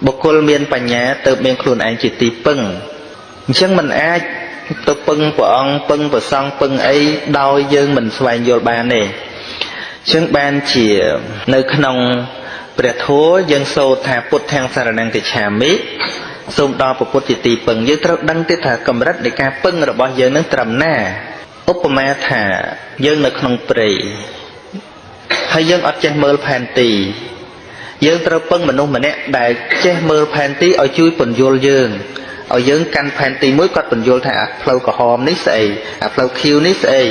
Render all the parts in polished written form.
បុគ្គលមានបញ្ញាទៅមានខ្លួនឯងជាទីពឹងអញ្ចឹងមិនអាចទៅពឹងព្រះអង្គពឹងព្រះសង្ឃពឹងអីដោយយើងមិនស្វែងយល់បានទេអញ្ចឹងបានជានៅក្នុងព្រះធម៌យើងសូត្រថាពុទ្ធាំសរណង្កិច្ឆាមិសូមដល់ព្រះពុទ្ធជាទីពឹងយើងត្រូវដឹងទេថាកម្រិតនៃការពឹងរបស់យើងនឹងត្រឹមណាឧបមាថាយើងនៅក្នុងព្រៃហើយយើងអត់ចេះមើលផែនទីយើងត្រូវពឹងមនុស្សម្នាក់ដែលចេះមើលផែនទីឲ្យជួយពន្យល់យើងឲ្យយើងកាន់ផែនទីមួយគាត់ពន្យល់ថាផ្លូវក្រហមនេះស្អីផ្លូវខៀវនេះស្អី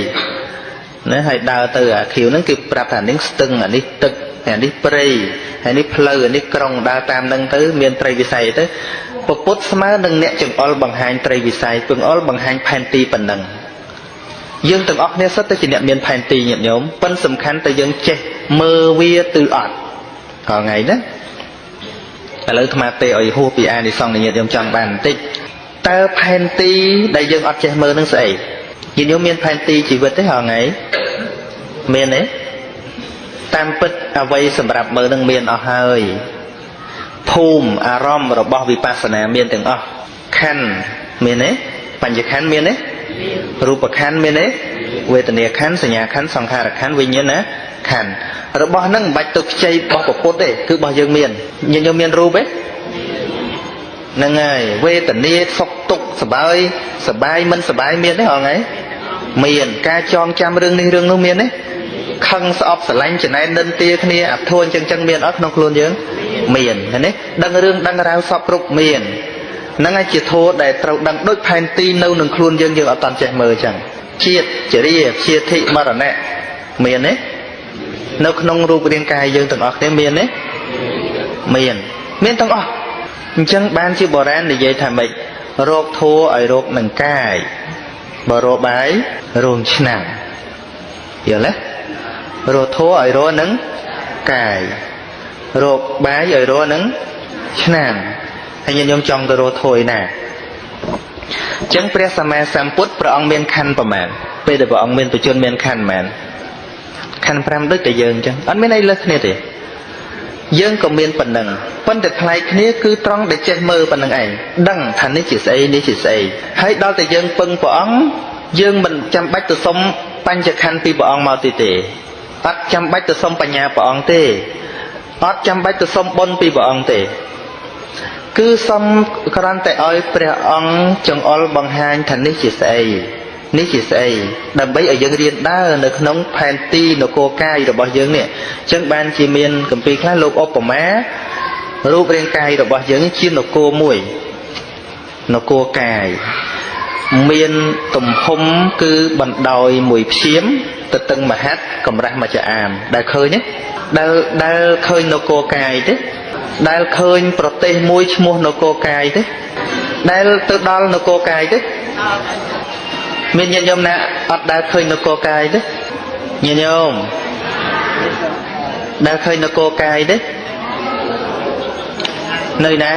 ណាហើយដើរទៅអាខៀវហ្នឹងគេប្រាប់ថានេះស្ទឹងអានេះទឹកអានេះព្រៃហើយនេះផ្លូវអានេះក្រុងដើរតាមហ្នឹងទៅមានត្រីវិស័យទៅពពុទ្ធស្មើនឹងអ្នកចង្អុលបង្ហាញត្រីវិស័យពង្អុលបង្ហាញផែនទីប៉ុណ្ណឹងយើងទាំងអស់គ្នាសុទ្ធតែជាអ្នកមានផែនទីញាតិញោមប៉ុន្តែសំខាន់តែយើងចេះមើលវាទៅអត់ថ្ងៃណាឥឡូវអាត្មាទេឲ្យហួសពីអានិសង្ឃញាតិញោមចង់បានបន្តិចតើផែនទីដែលយើងអត់ចេះមើលនឹងស្អីញាតិញោមមានផែនទីជីវិតទេថ្ងៃមានទេតាមពិតអ្វីសម្រាប់មើលនឹងមានអស់ហើយភូមិអារម្មណ៍របស់វិបស្សនាមានទាំងអស់ខណ្ឌមានទេបញ្ញខណ្ឌមានទេរូបខណ្ឌមានទេវេទនាខណ្ឌសញ្ញាខណ្ឌសង្ខារខណ្ឌវិញ្ញាណខណ្ឌរបស់ហ្នឹងមិនបាច់ទៅខ្ចីរបស់ពុទ្ធទេគឺរបស់យើងមានញាតិញោមមានរូបទេហ្នឹងហើយវេទនាសុខទុក្ខសបាយមិនសបាយមានទេហងៃមានការចងចាំរឿងនេះរឿងនោះមានទេខឹងស្អប់ស្រឡាញ់ចំណែននិន្ទាគ្នាអធួនចឹងមានអត់ក្នុងខ្លួនយើងមានឃើញទេដឹងរឿងដឹងរ៉ាវសពគ្រប់មានហ្នឹងហើយជាធម៌ដែលត្រូវដឹងដូចផែនទីនៅនឹងខ្លួនយើងអត់តាន់ចេះមើលចឹងជាតិចរិយាជាធិមរណៈមានទេនៅក្នុងរូបរាងកាយយើងទាំងអស់គ្នាមានទេមានទាំងអស់អញ្ចឹងបានជាបុរាណនិយាយថាម៉េចរោគធัวឲ្យរោគនឹងកាយបើរោបាយរោងឆ្នាំងយល់ទេរោគធัวឲ្យរោនឹងកាយរោគបាយឲ្យរោនឹងឆ្នាំងហើយញាតិញោមចង់ទៅរោធัวឯណាអញ្ចឹងព្រះសម្មាសម្ពុទ្ធព្រះអង្គមានខណ្ឌប្រមាណពេលដែលព្រះអង្គមានបច្ចុប្បន្នមានខណ្ឌប្រមាណខណ្ឌ5ដូចតែយើងអញ្ចឹងអត់មានអីលើសគ្នាទេយើងក៏មានប៉ុណ្ណឹងប៉ុន្តែប្លែកគ្នាគឺត្រង់ដែលចេះមើលប៉ុណ្្នឹងឯងដឹងថានេះជាស្អីនេះជាស្អីហើយដល់តែយើងពឹងព្រះអង្គយើងមិនចាំបាច់ទៅសុំបញ្ចខណ្ឌពីព្រះអង្គមកទេអត់ចាំបាច់ទៅសុំបញ្ញាព្រះអង្គទេអត់ចាំបាច់ទៅសុំបុណ្យពីព្រះអង្គទេគឺសុំគ្រាន់តែឲ្យព្រះអង្គចង្អុលបង្ហាញថានេះជាស្អីនេះជាស្អីដើម្បីឲ្យយើងរៀនដើរនៅក្នុងផែនទីនគរកាយរបស់យើងនេះអញ្ចឹងបានជាមានគម្ពីរខ្លះលោកឧបមារូបរាងកាយរបស់យើងជានគរមួយនគរកាយមានទំហំគឺបណ្ដោយមួយព្យាមទៅតឹងមហັດកម្រាស់មួយចាអាមដែលឃើញទេដែលឃើញនគរកាយទេដែលឃើញប្រទេសមួយឈ្មោះនគរកាយទេដែលទៅដល់នគរកាយទេមានញាតិញោមណាអត់ដែលឃើញនគរកាយទេញាតិញោមដែលឃើញនគរកាយទេនៅណា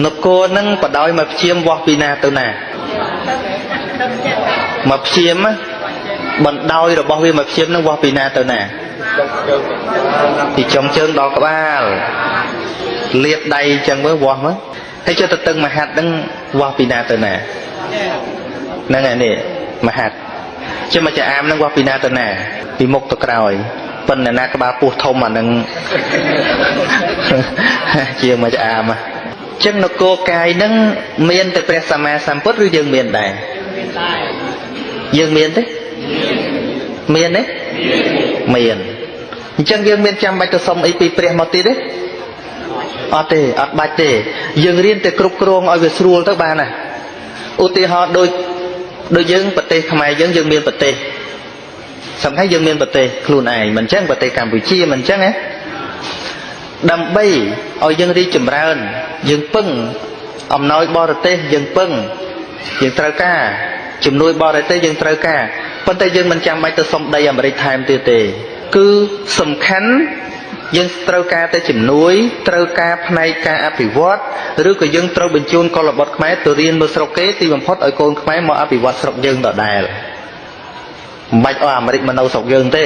នគរហ្នឹងបដោយមកព្យាមវាស់ពីណាទៅណាមកព្យាមបណ្ដោយរបស់វាមកព្យាមហ្នឹងវាស់ពីណាទៅណាពីចុងជើងដល់ក្បាលលាតដៃអញ្ចឹងមើលវាស់មើលហើយចុះទៅតឹងមហັດហ្នឹងវាស់ពីណាទៅណាហ្នឹងឯនេះមហັດចុះមកចាអាមហ្នឹងវាស់ពីណាទៅណាពីមុខទៅក្រោយប៉ុន្តែណាក្បាលពោះធំអាហ្នឹងជាមកចាអាមចឹងនគរកាយហ្នឹងមានតែព្រះសម្មាសម្ពុទ្ធឬយើងមានដែរយើងមានទេមានទេមានអញ្ចឹងយើងមានចាំបាច់ទៅសុំអីពីព្រះមកទៀតទេអត់ទេអត់បាច់ទេយើងរៀនតែគ្រប់គ្រងឲ្យវាស្រួលទៅបានណាឧទាហរណ៍ដូចយើងប្រទេសខ្មែរយើងមានប្រទេសសំខាន់យើងមានប្រទេសខ្លួនឯងមិនអញ្ចឹងប្រទេសកម្ពុជាមិនអញ្ចឹងណាដើម្បីឲ្យយើងរីកចម្រើនយើងពឹងអំណោយបរទេសយើងពឹងយើងត្រូវការជំនួយបរទេសយើងត្រូវការប៉ុន្តែយើងមិនចាំបាច់ទៅសុំដីអាមេរិកថែមទៀតទេគឺសំខាន់យើងត្រូវការតែជំនួយត្រូវការផ្នែកការអភិវឌ្ឍឬក៏យើងត្រូវបញ្ជូនកុលបុត្រខ្មែរទៅរៀនមើលស្រុកគេទីបំផុតឲ្យកូនខ្មែរមកអភិវឌ្ឍស្រុកយើងដដែលមិនបាច់ឲ្យអាមេរិកមកនៅស្រុកយើងទេ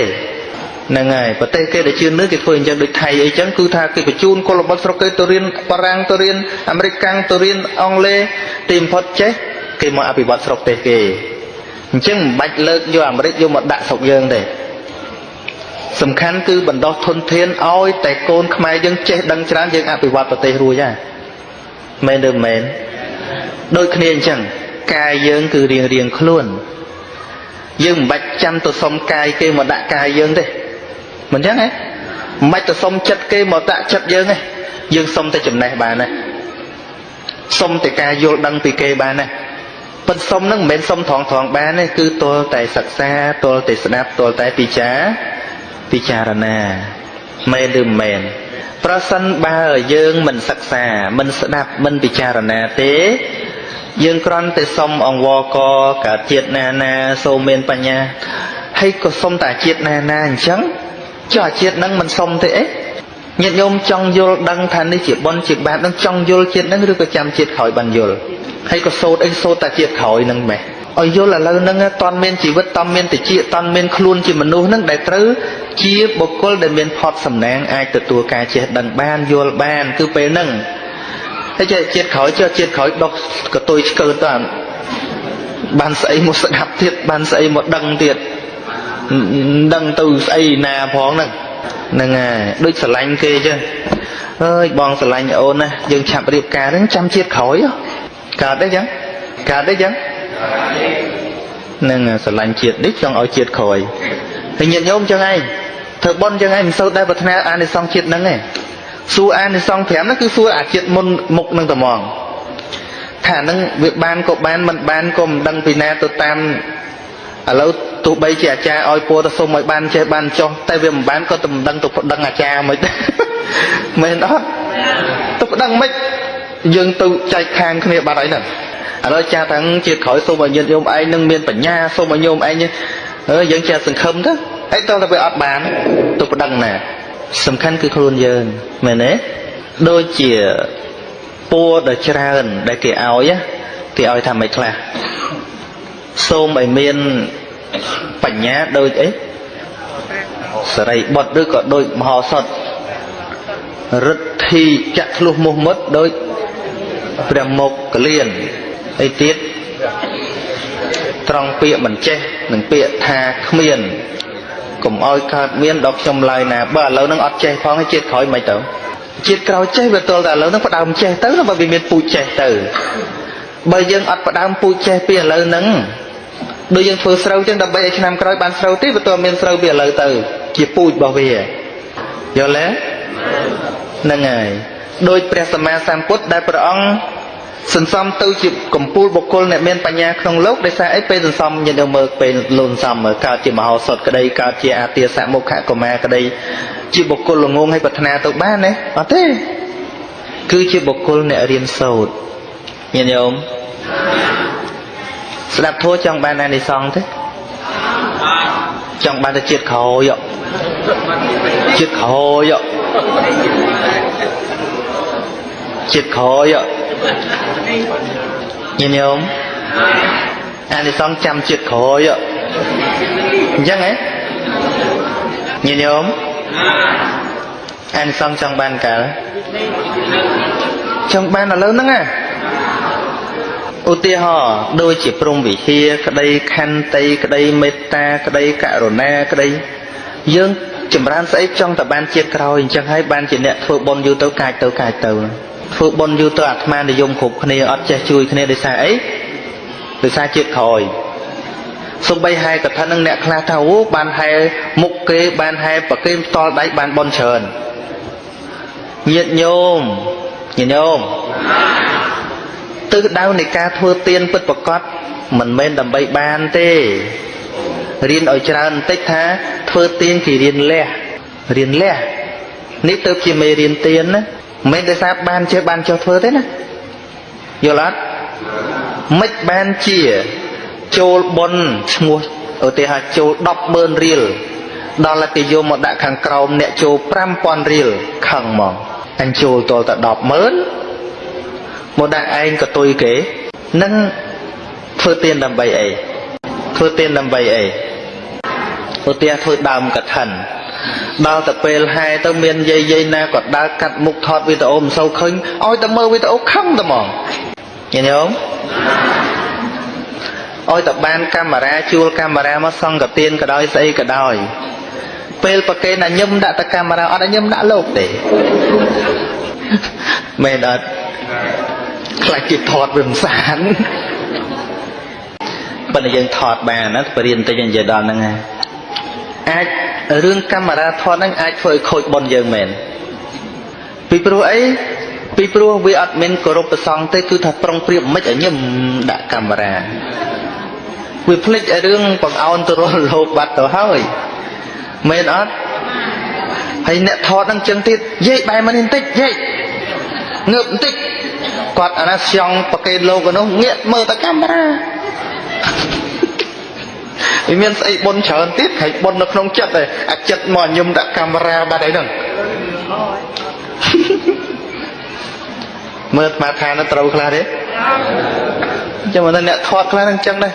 nè ngày và tây kia để chưa nước cái thôi chẳng được thầy ấy chẳng cứ tha cái chun cô là bắt sau cái Turin Parang Turin American Turin ông lê tìm phật chết cái mọi bị bắt sau tây kia chẳng bạch lợn vô American vô một đại sọc dương đây sầm khăn cứ bận đo thôn thiên oi tại côn khai dân chết đăng trán dân bị bắt vào tây ruồi nha men được men đôi khi chẳng cài dân cứ riêng riêng luôn dương bạch chăm tôi xong cài kia mà đã cài dương đây mình chắc ấy mạch tôi xong chất kia mà đã chất dương ấy dương xong tới chừng này bà này xong thì cài vô đăng vì kê bà này phần xong nó men xong thoáng thoáng bà này cứ tôi tại sặc xa tôi tại snap tôi tại pi cha ra nè men được men pra sân ba ở dương mình sặc xa mình snap mình pi cha ra nè thế dương con tới xong ông vô co cả triệt na sô men pa nha hay có xong tại triệt na chẳng cho triệt năng mình xong thế nhận nhôm trong vô đăng thành đi chỉ bon chỉ bạn đang trong vô triệt năng được có chăm triệt khỏi bàn vô hay có sốt anh sốt tại triệt khỏi năng mẹ ở vô là lâu năng toàn men chỉ vứt toàn men thì chia toàn men luôn chỉ mình nuôi năng đại trứ chia bột côn để men phọt sầm nang ai từ tua cài triệt đằng ban vô ban cứ pe năng thế chứ triệt khỏi cho triệt khỏi đọc của tôi cơ toàn ban sấy một sự hấp thiệt ban sấy một đằng thiệt đằng từ sấy nà phóng nè nè ngheដូចស្រឡាញ់គេchứ ơiបងស្រឡាញ់អូនណាយើងឆាប់រៀបការហ្នឹងចាំជាតិក្រោយកើតទេចឹងនឹងស្រឡាញ់ជាតិនេះចង់ឲ្យជាតិក្រោយហើយញាតិញោមចឹងឯងធ្វើបុណ្យចឹងឯងមិនសូវដែរប្រាថ្នាអានិសង្ឃជាតិហ្នឹងឯងសួរអានិសង្ឃ5ហ្នឹងគឺសួរអាជាតិមុនមុខហ្នឹងតែហ្មងថាហ្នឹងវាបានក៏បានមិនបានក៏មិនដឹងពីណាទៅតាមឥឡូវទោះបីជាអាចារ្យឲ្យពួរទៅសុំឲ្យបានចេះបានចុះតែវាមិនបានក៏ទៅមិនដឹងទៅប្តឹងអាចារ្យមិនទេមែនអត់ទៅប្តឹងមិនយើងទៅចែកខាងគ្នាបាត់ហើយហ្នឹងឥឡូវចាទាំងជាតិក្រោយសុំឲ្យញាតិញោមឯងនឹងមានបញ្ញាសុំឲ្យញោមឯងយើងចេះសង្ឃឹមទៅអីតើទៅវាអត់បានទៅប្តឹងណាសំខាន់គឺខ្លួនយើងមែនទេដូចជាពួរដ៏ច្រើនដែលគេឲ្យថាមិនខ្លះសូមឲ្យមានបញ្ញាដូចអីសរិបុត្រឬក៏ដូចមហោសថរិទ្ធីចាក់ធ្លុះមុះមុតដូចព្រះមុខកលៀនអីទៀតត្រង់ពាក្យមិនចេះនឹងពាក្យថាគ្មានកុំឲ្យកើតមានដល់ខ្ញុំឡើយណាបើឥឡូវហ្នឹងអត់ចេះផងជាតិក្រោយមិនទៅជាតិក្រោយចេះវាទល់តែឥឡូវហ្នឹងផ្ដើមចេះទៅបើវាមានពូជចេះទៅបើយើងអត់ផ្ដើមពូជចេះពីឥឡូវហ្នឹងដូចយើងធ្វើស្រូវចឹងដើម្បីឲ្យឆ្នាំក្រោយបានស្រូវទេវាតើមានស្រូវពីឥឡូវទៅជាពូជរបស់វាយល់ទេហ្នឹងហើយដោយព្រះសម្មាសម្ពុទ្ធដែលព្រះអង្គសន្សំទៅជាកម្ពូលបុគ្គលអ្នកមានបញ្ញាក្នុងលោកដោយសារអីពេលសន្សំញាតិយើងមើលពេលលូនសំមើលកើតជាមហោសថក្តីកើតជាអាទាសមុខកុមារក្តីជាបុគ្គលល្ងងឲ្យប្រាថ្នាទៅបានទេអត់ទេគឺជាបុគ្គលអ្នករៀនសូត្រញាតិញោមស្ដាប់ធម៌ចង់បានអានិសង្ឃទេចង់បានទៅជាតិក្រោយជាតិក្រោយញាតិញោមអានិសង្ឃចាំជាតិក្រោយអញ្ចឹងហ៎ញាតិញោមអានិសង្ឃចង់បានកាលចង់បានឥឡូវហ្នឹងណាឧទាហរណ៍ដូចជាព្រំវិហារក្តីខន្តីក្តីមេត្តាក្តីករុណាក្តីយើងចម្រើនស្អីចង់តែបានជាតិក្រោយអញ្ចឹងហើយបានជាអ្នកធ្វើបុណ្យយូរទៅកាចទៅធ្វើបុណ្យយូរទៅអាត្មានិយមគ្រប់គ្នាអត់ចេះជួយគ្នាដោយសារអីដោយសារជាតិក្រោយសូម្បីហែកថានឹងអ្នកខ្លះថាអូបានហែមុខគេបានហែប្រគេនផ្ទាល់ដៃបានបុណ្យច្រើនញាតិញោមទិសដៅនៃការធ្វើទានពិតប្រាកដមិនមែនដើម្បីបានទេរៀនឲ្យច្រើនបន្តិចថាធ្វើទានគេរៀនលះនេះទៅជាមេរៀនទានណាមិនមែនតែថាបានចេះបានចុះធ្វើទេណាយល់អត់មិនបានជាចូលបុណ្យឈ្មោះឧទាហរណ៍ចូល 100000 រៀលដល់តែគេយកមកដាក់ខាងក្រោមអ្នកចូល 5000 រៀលខឹងមកអញចូលតលតែ 100000មកដាក់ឯងកតុយគេនឹងធ្វើទានដើម្បីអីឧទាហរណ៍ធ្វើដើមកឋិន đào tập về hai tao miền dây dây na còn đào cắt mục thọt video mà sâu khinh ôi tao mơ video không tao mong nhìn thấy không ôi tập ban camera chua camera mà xong cả tiền cả đôi xây cả đôi về bậc kê là nhâm đã ta camera ở đã nhâm đã lột để mẹ đợt lại kịp thọt vườn sản bây giờ thọt bà nó phải điền tới giờ đòn nè ai rương camera thọt nó ai thôi khôi bon giờ mền vì pro ấy vì pro vì admin của rộp xong tới cứ thật trong priệp mấy ở nhầm đã camera vì flick ở rương bằng ao tôi rồi lột bát tao hơi mền ớt hay nè thọt đang chân tiết dây bài mà nên tích dây ngợp tích quạt ở nó xong và cái lô của nó nghiện mơ ta camera vì miền xây bôn chờ tiết hay bôn nó không chất này chất mà nhung đã camera ba đấy đừng mơ mà thà nó trâu khá đấy cho mà nó nẹ thoát khá đang chân đây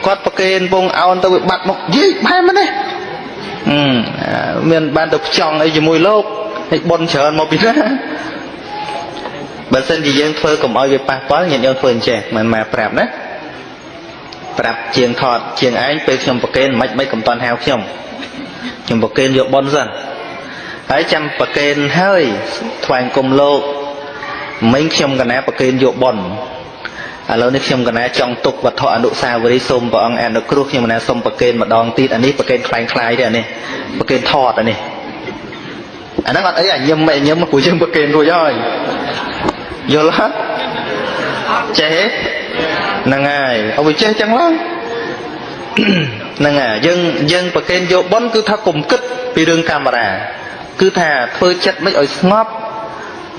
quạt và cái bông áo tao bị bắt một gì bài mà đây miền ban tập chồng ấy chỉ mùi lô hay bôn chờ một bí ra bởi xin gì dân phơi cùng ơi về ba quá nhìn dân phơi trẻ mà prap đấy prap chiên thọt chiên ánh về trong bậc kênh mấy cầm toàn heo trong bậc kênh dựa bon dần ấy trăm bậc kênh hơi thoáng cùng lô mấy trong cái này bậc kênh dựa bon lâu nay trong cái này trong tục vật thọ nụ sao với xôm và ông ăn được cướp nhưng mà này xôm bậc kênh mà đòn tít anh ấy bậc kênh khai đây này bậc kênh thọt này anh nói ấy nhâm mẹ nhâm mà của dân bậc kênh rồi rồi vô lắm chết nè ngài ông bị chết chẳng lắm nè ngài dân bậc kênh vô bón cứ thà cùng kích vì đường camera cứ thà phơi chất mấy ở ngóp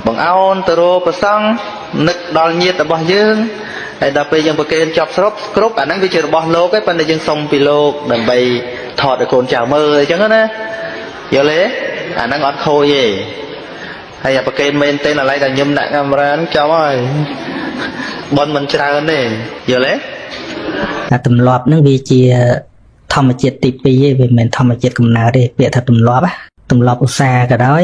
bằng ao tơ rô và xong nực đòn nhiệt ở bao dương hay đập về dân bậc kênh chọc sốt anh nói vì chuyện bao lô cái phần này dân sông vì lô đầm bay thọt được cồn chào mơ chẳng hết á vô lẽ anh nó ngọt khôi gì hay là bậc kênh bên tên là lấy là nhâm đại camera nó cháu ơi bọn mình chơi hơn đi giờ lấy là tầm lọp nó vì chỉ thầm chết tivi vì mình thầm chết cầm nào đi việc thật tầm lọp á tầm lọp xa cả đó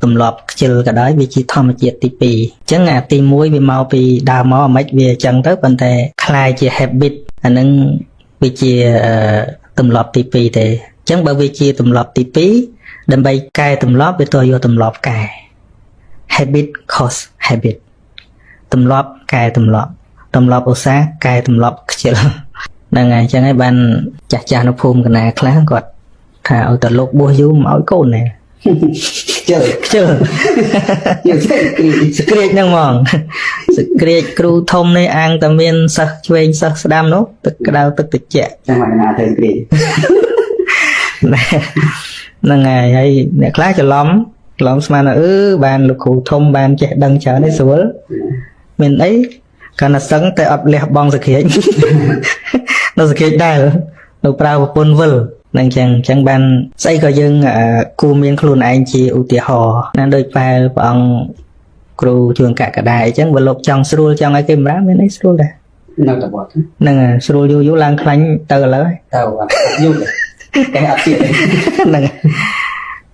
tầm lọp chơi cả đó vì chỉ thầm chết tivi chẳng ngà tim muối vì mau vì đào máu mấy về chân tới vấn đề khai chỉ habit anh nên vì chỉ tầm lọp tivi thì chẳng bởi vì chỉ tầm lọp tivi đâm bay cài tầm lọp với tôi vô tầm lọp cài habit cause habit tầm lọp cài tầm lọp ở xa cài tầm lọp chịu là ngày cho ngay ban chả nó phun cái này khá gọt thà ở tận lục bùa vô máu côn này chờ script năng mòn script kêu thông này ăn tầm miên sắc chuyên sắc đam nó tức đau tức tịch trẻ chẳng phải là thời script là ngày hay nè khá cho lắm mà là bàn lục cụ thông bàn trẻ đăng trở này xuống mình ấy còn là sống tại ập lẹp bong sự kiện nó sự kiện đây nó prao pôn vờ nên chẳng bàn xây coi dương cu miên khuôn anh chị ưu tiên họ nên đôi phải bằng kêu trường cả đài chẳng vừa lục trong sưu trong ai kim rám bên ấy sưu đây nè sưu vô lang khánh tờ lỡ vô cái áp chuyện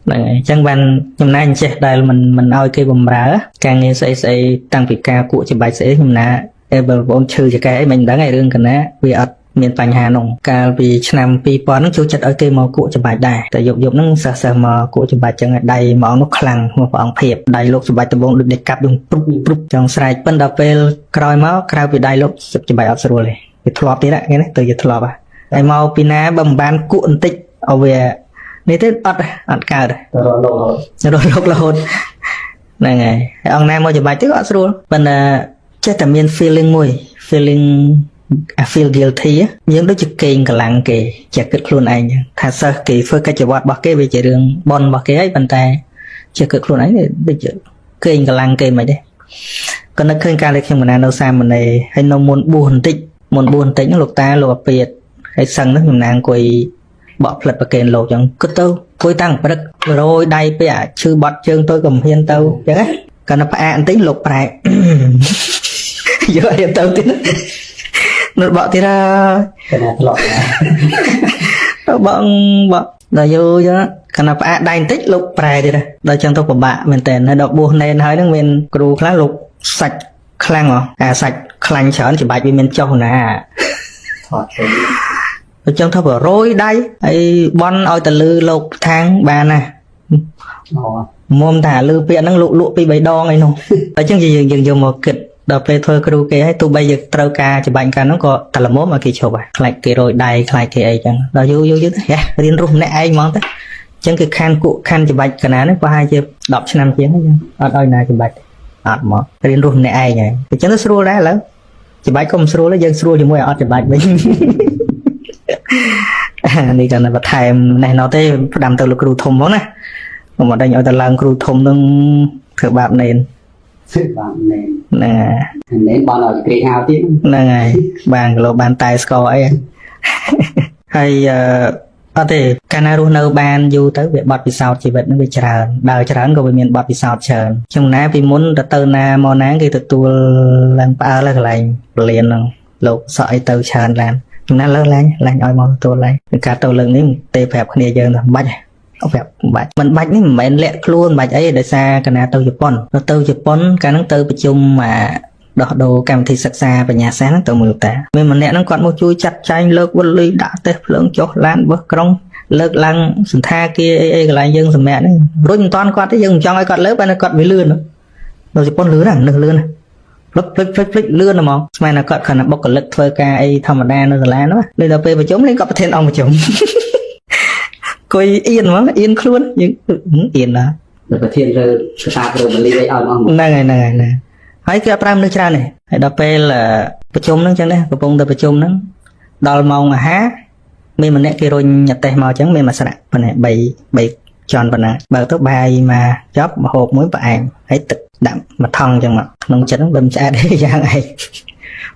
này chẳng bàn hôm nay anh chết đây mình ao cây bầm rá càng nghe xây tăng vị ca của chị bài sẽ hôm nay em bọn chơi cho cái mình đã ngày đương cần á vì ở miền Tây Hà Nội cả vì năm pi pon nó chú chặt ở cây màu của chị bài đài tại dục nó sờ mờ của chị bài chẳng đầy màu nó khăng một bọn phèp đầy lúc chị bài tập bóng được để cặp dùng prúc trong sài bên đập về còi máu cào vì đầy lúc chị bài ở rồi bị thọp tí đấy cái này từ giờ thọp à ai mau pina bầm ban cuộn tích ở về nên thế ăn cào đấy rồi lột là hồn này ngày ông nam mau chụp bài trước rồi bên chắc là miền feeling I feel guilty á những đứa chụp kềnh cả làng kề chặt cực luôn anh thà sao kỳ phơi cái chụp bọt cái về chạy đường bon bọt cái ấy bàn tay chặt cực luôn ấy để bây giờ kềnh cả làng kề mày đây còn nó khơi ca lên khi mà nào đâu xa mình này hay nó muốn buồn tĩnh nó lục ta lục biệt hay sân nó mình nàng quỳ bỏ lật và kềnh lột chẳng cứ tâu cuối tăng bật rồi đây bây giờ chưa bọt chân tôi cầm hiên tâu chứ còn nó phải ăn tính lục phải giờ hiên tâu tính nó bỏ thì ra nó bỏ là vô cho កាលណាផ្អាកដៃបន្តិចលោកប្រែទៀតដល់ចឹងទៅពិបាកមែនតើហើយដល់បួសណែនហើយហ្នឹងមានគ្រូខ្លះលោកសាច់ខ្លាំងហ៎អាសាច់ខ្លាញ់ច្រើនច្បាច់វាមានចុះណា ថតទៅ អញ្ចឹងថារយដៃហើយបន់ឲ្យទៅលឺលោកខាងបានណា អូ មុំតាលឺពាក្យហ្នឹងលក់ពី3ដងអីនោះអញ្ចឹងយើងយកមកគិតដល់ពេលធ្វើគ្រូគេឲ្យទោះបីយើងត្រូវការច្បាច់កាលហ្នឹងក៏តែល្មមឲ្យគេឈប់ខ្លាចគេរយដៃខ្លាចគេអីចឹងដល់យូរទៅរៀនរស់ម្នាក់ឯងហ្មងទៅអញ្ចឹងគឺខានគក់ខានច្បាច់កាលណាហ្នឹងប្រហែលជា10ឆ្នាំជាងហ្នឹងអត់ឲ្យណាច្បាច់អត់មករៀនរស់ម្នាក់ឯងហើយអញ្ចឹងទៅស្រួលដែរឥឡូវច្បាច់ក៏មិនស្រួលដែរយើងស្រួលជាមួយអត់ច្បាច់វិញ នេះក៏បន្ថែមណេះណោះទេផ្ដាំទៅលោកគ្រូធំហ្មងណាខ្ញុំមកដេញឲ្យទៅឡើងគ្រូធំនឹងធ្វើបាបណេន សិបានណែ ហ្នឹងហើយ ណែបានឲ្យក្រេហៅទៀត ហ្នឹងហើយបានគីឡូបានតែស្គាល់អីហើយអត់ទេកាលណារស់នៅបានយូរទៅវាបត់ពិសោធន៍ជីវិតនឹងវាច្រើនដើរច្រើនក៏វាមានបត់ពិសោធន៍ច្រើនចឹងណាពីមុនទៅណាមកណាគេទទួលឡើងផ្អើលកន្លែងពលានហ្នឹងលោកសក់អីទៅច្រើនឡើងណាលើឡើងឲ្យមកទទួលឡើងការទៅលើកនេះទេប្រាប់គ្នាយើងថាបាច់អត់ប្រាប់បាច់មិនបាច់នេះមិនមែនលាក់ខ្លួនបាច់អីដោយសារកណាទៅជប៉ុនទៅជប៉ុនកាលហ្នឹងទៅប្រជុំដោះដូរកម្មវិធីសិក្សាបញ្ញាសាស្ត្រហ្នឹងទៅមើលតាមានម្នាក់ហ្នឹងគាត់មកជួយចាត់ចែងលើកវលុយដាក់តេស្តភ្លើងចុះឡានបោះក្រុងលើកឡើងសន្តាគារអីកន្លែងយើងសម្រាប់ហ្នឹងរួចមិនតាន់គាត់ទេយើងមិនចង់ឲ្យគាត់លើកបានគាត់វាលឿននៅជប៉ុនលឿនណាស់នឹកលឿនណាភ្លេចលឿនហ្មងស្មានតែគាត់គ្រាន់តែបុគ្គលិកធ្វើការអីធម្មតានៅសាលានោះលេដល់ពេលប្រជុំលេងគាត់ប្រធានអង្គប្រជុំគួយអៀនហ្មងអៀនខ្លួនយើងអៀនណា ដល់ប្រធានលើស្តាប់រើបាលីឲ្យអស់មក ហ្នឹងហើយគឺអត់ប្រើមនុស្សច្រើនទេហើយដល់ពេលប្រជុំហ្នឹងចឹងដែរកំពុងតែប្រជុំហ្នឹងដល់ម៉ោងអាហារមានម្នាក់គេរុញអតេសមកចឹងមានមួយស្រាក់ប៉ុណ្ណេះ3ចន់ប៉ុណ្ណាបើទៅបាយមកចប់មកហូបមួយផ្អែមហើយទឹកដាក់មួយថង់ចឹងមកក្នុងចិត្តហ្នឹងវាមិនឆ្អែតទេយ៉ាងឯង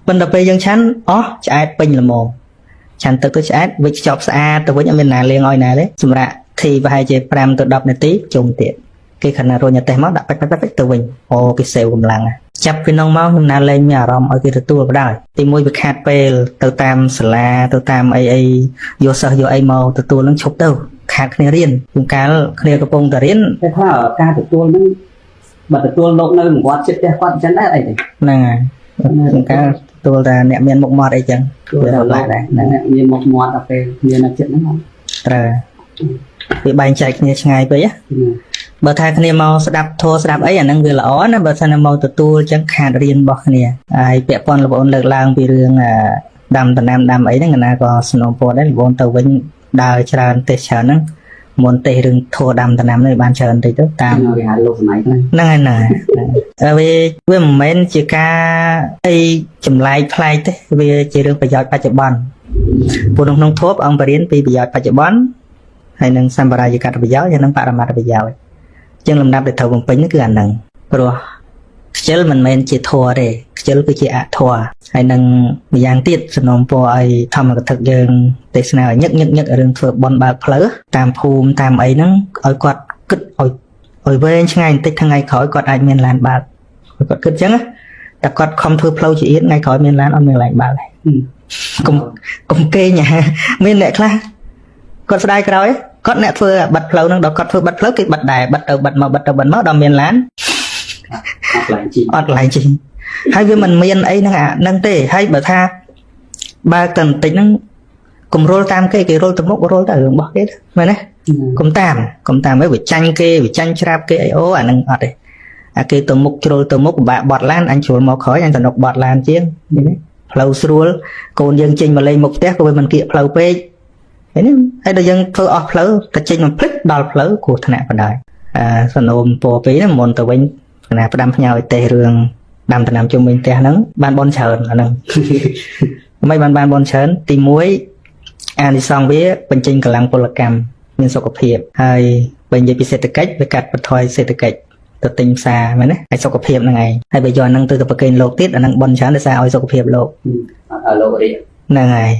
ប៉ុន្តែពេលយើងឆាន់អស់ឆ្អែតពេញល្មមឆាន់ទឹកទៅឆ្អែតវិចខ្ចប់ស្អាតទៅវិញអត់មានណាលាងឲ្យណាទេសម្រាប់ធីប្រហែលជា5ទៅ10នាទីជុំទៀតគេខណៈរុញអតេសមកដាក់បាច់ទៅវិញអូគេសេវកម្លាំងចាប់ពីនោះមកខ្ញុំណាលែងមានអារម្មណ៍ឲ្យគេទទួលក៏ដោយទីមួយវាខាតពេលទៅតាមសាលាទៅតាមអីយកសិស្សយកអីមកទទួលនឹងឈប់ទៅខាតគ្នារៀនជួនកាលគ្នាកំពុងតែរៀន តែថាការទទួលហ្នឹងបើទទួលលោកនៅវត្តចិត្តផ្ទះគាត់អញ្ចឹងដែរអីទេ ហ្នឹងហើយជួនកាលទទួលតែអ្នកមានមុខមាត់អីចឹងវាពិបាកដែរហ្នឹង មានមុខមាត់ដល់ពេលមាននៅចិត្តហ្នឹង ត្រូវវាបែងចែកគ្នាឆ្ងាយពេកណាបើថាគ្នាមកស្ដាប់ធម៌ស្ដាប់អីអាហ្នឹងវាល្អណាបើថាមកទទួលចឹងខាតរៀនរបស់គ្នាហើយពាក់ព័ន្ធលោកអូនលើកឡើងពីរឿងដាំដំណាំដាំអីហ្នឹងណាក៏សំណូមពរដែរលោកអូនទៅវិញដើរច្រើនទេសច្រើនហ្នឹងមុនទេសរឿងធម៌ដាំដំណាំនេះបានច្រើនតិចទៅតាម វាហៅលោកសម័យហ្នឹង ហ្នឹងវាមិនមែនជាការអីចម្លែកប្លែកទេវាជារឿងប្រយោជន៍បច្ចុប្បន្នព្រោះក្នុងធម៌អង្គបរិញ្ញាពីប្រយោជន៍បច្ចុប្បន្នហើយនឹងសម្បរាយិកប្រយោជន៍ហើយនឹងបរមត្ថប្រយោជន៍ជាងលំដាប់ដែលត្រូវបំពេញគឺអាហ្នឹងព្រោះខ្ជិលមិនមែនជាធម៌ទេខ្ជិលគឺជាអធម៌ហើយនឹងម្យ៉ាងទៀតសំណូមពរឲ្យធម្មកថាយើងទេសនាឲ្យញឹករឿងធ្វើបន់បើកផ្លូវតាមភូមិតាមអីហ្នឹងឲ្យគាត់គិតឲ្យវែងឆ្ងាយបន្តិចថ្ងៃក្រោយគាត់អាចមានឡានបើកគាត់គិតចឹងតែគាត់ខំធ្វើផ្លូវជាទៀតថ្ងៃក្រោយមានឡានអត់មានឡានបើកទេកុំគេញ៉ាមានអ្នកខ្លះគាត់ស្ដាយក្រោយគាត់អ្នកធ្វើបិទផ្លូវហ្នឹងដល់គាត់ធ្វើបិទផ្លូវគេបិទដែរបិទទៅបិទមកដល់មានឡានអត់ឡើងជីហើយវាមិនមានអីហ្នឹងទេហើយបើថាបើកតែបន្តិចហ្នឹងកុំរុលតាមគេរុលទៅមុខរុលទៅរឿងរបស់គេមែនទេកុំតាមឲ្យវាចាញ់គេវាចាញ់ច្រាបគេអីអូអាហ្នឹងអត់ទេអាគេទៅមុខជ្រុលទៅមុខពិបាកបត់ឡានអញជ្រុលមកក្រោយអញទៅនុកបត់ឡានជាងផ្លូវស្រួលកូនយើងចេញមកលេងមុខផ្ទះក៏វាមិនគៀកផ្លូវពេកនេះហើយដល់យើងធ្វើអស់ផ្លូវតែចេញមកភ្លេចដល់ផ្លូវគ្រោះថ្នាក់បណ្ដោយសនោមពរពីហ្នឹងមុនទៅវិញគណៈផ្ដាំផ្ញើឲ្យទេសរឿងដាំដំណាំជុំវិញផ្ទះហ្នឹងបានបនច្រើនអាហ្នឹងមិនបានបនច្រើនទី1អានិសង្សវាបញ្ចេញកម្លាំងពលកម្មមានសុខភាពហើយបើនិយាយពីសេដ្ឋកិច្ចវាកាត់បន្ថយសេដ្ឋកិច្ចទៅទិញផ្សារមែនទេហើយសុខភាពហ្នឹងឯងហើយបើយកហ្នឹងទៅប្រកេនលោកទៀតអាហ្នឹងបនច្រើនដោយសារឲ្យសុខភាពលោកលោករៀនហ្នឹងហើយ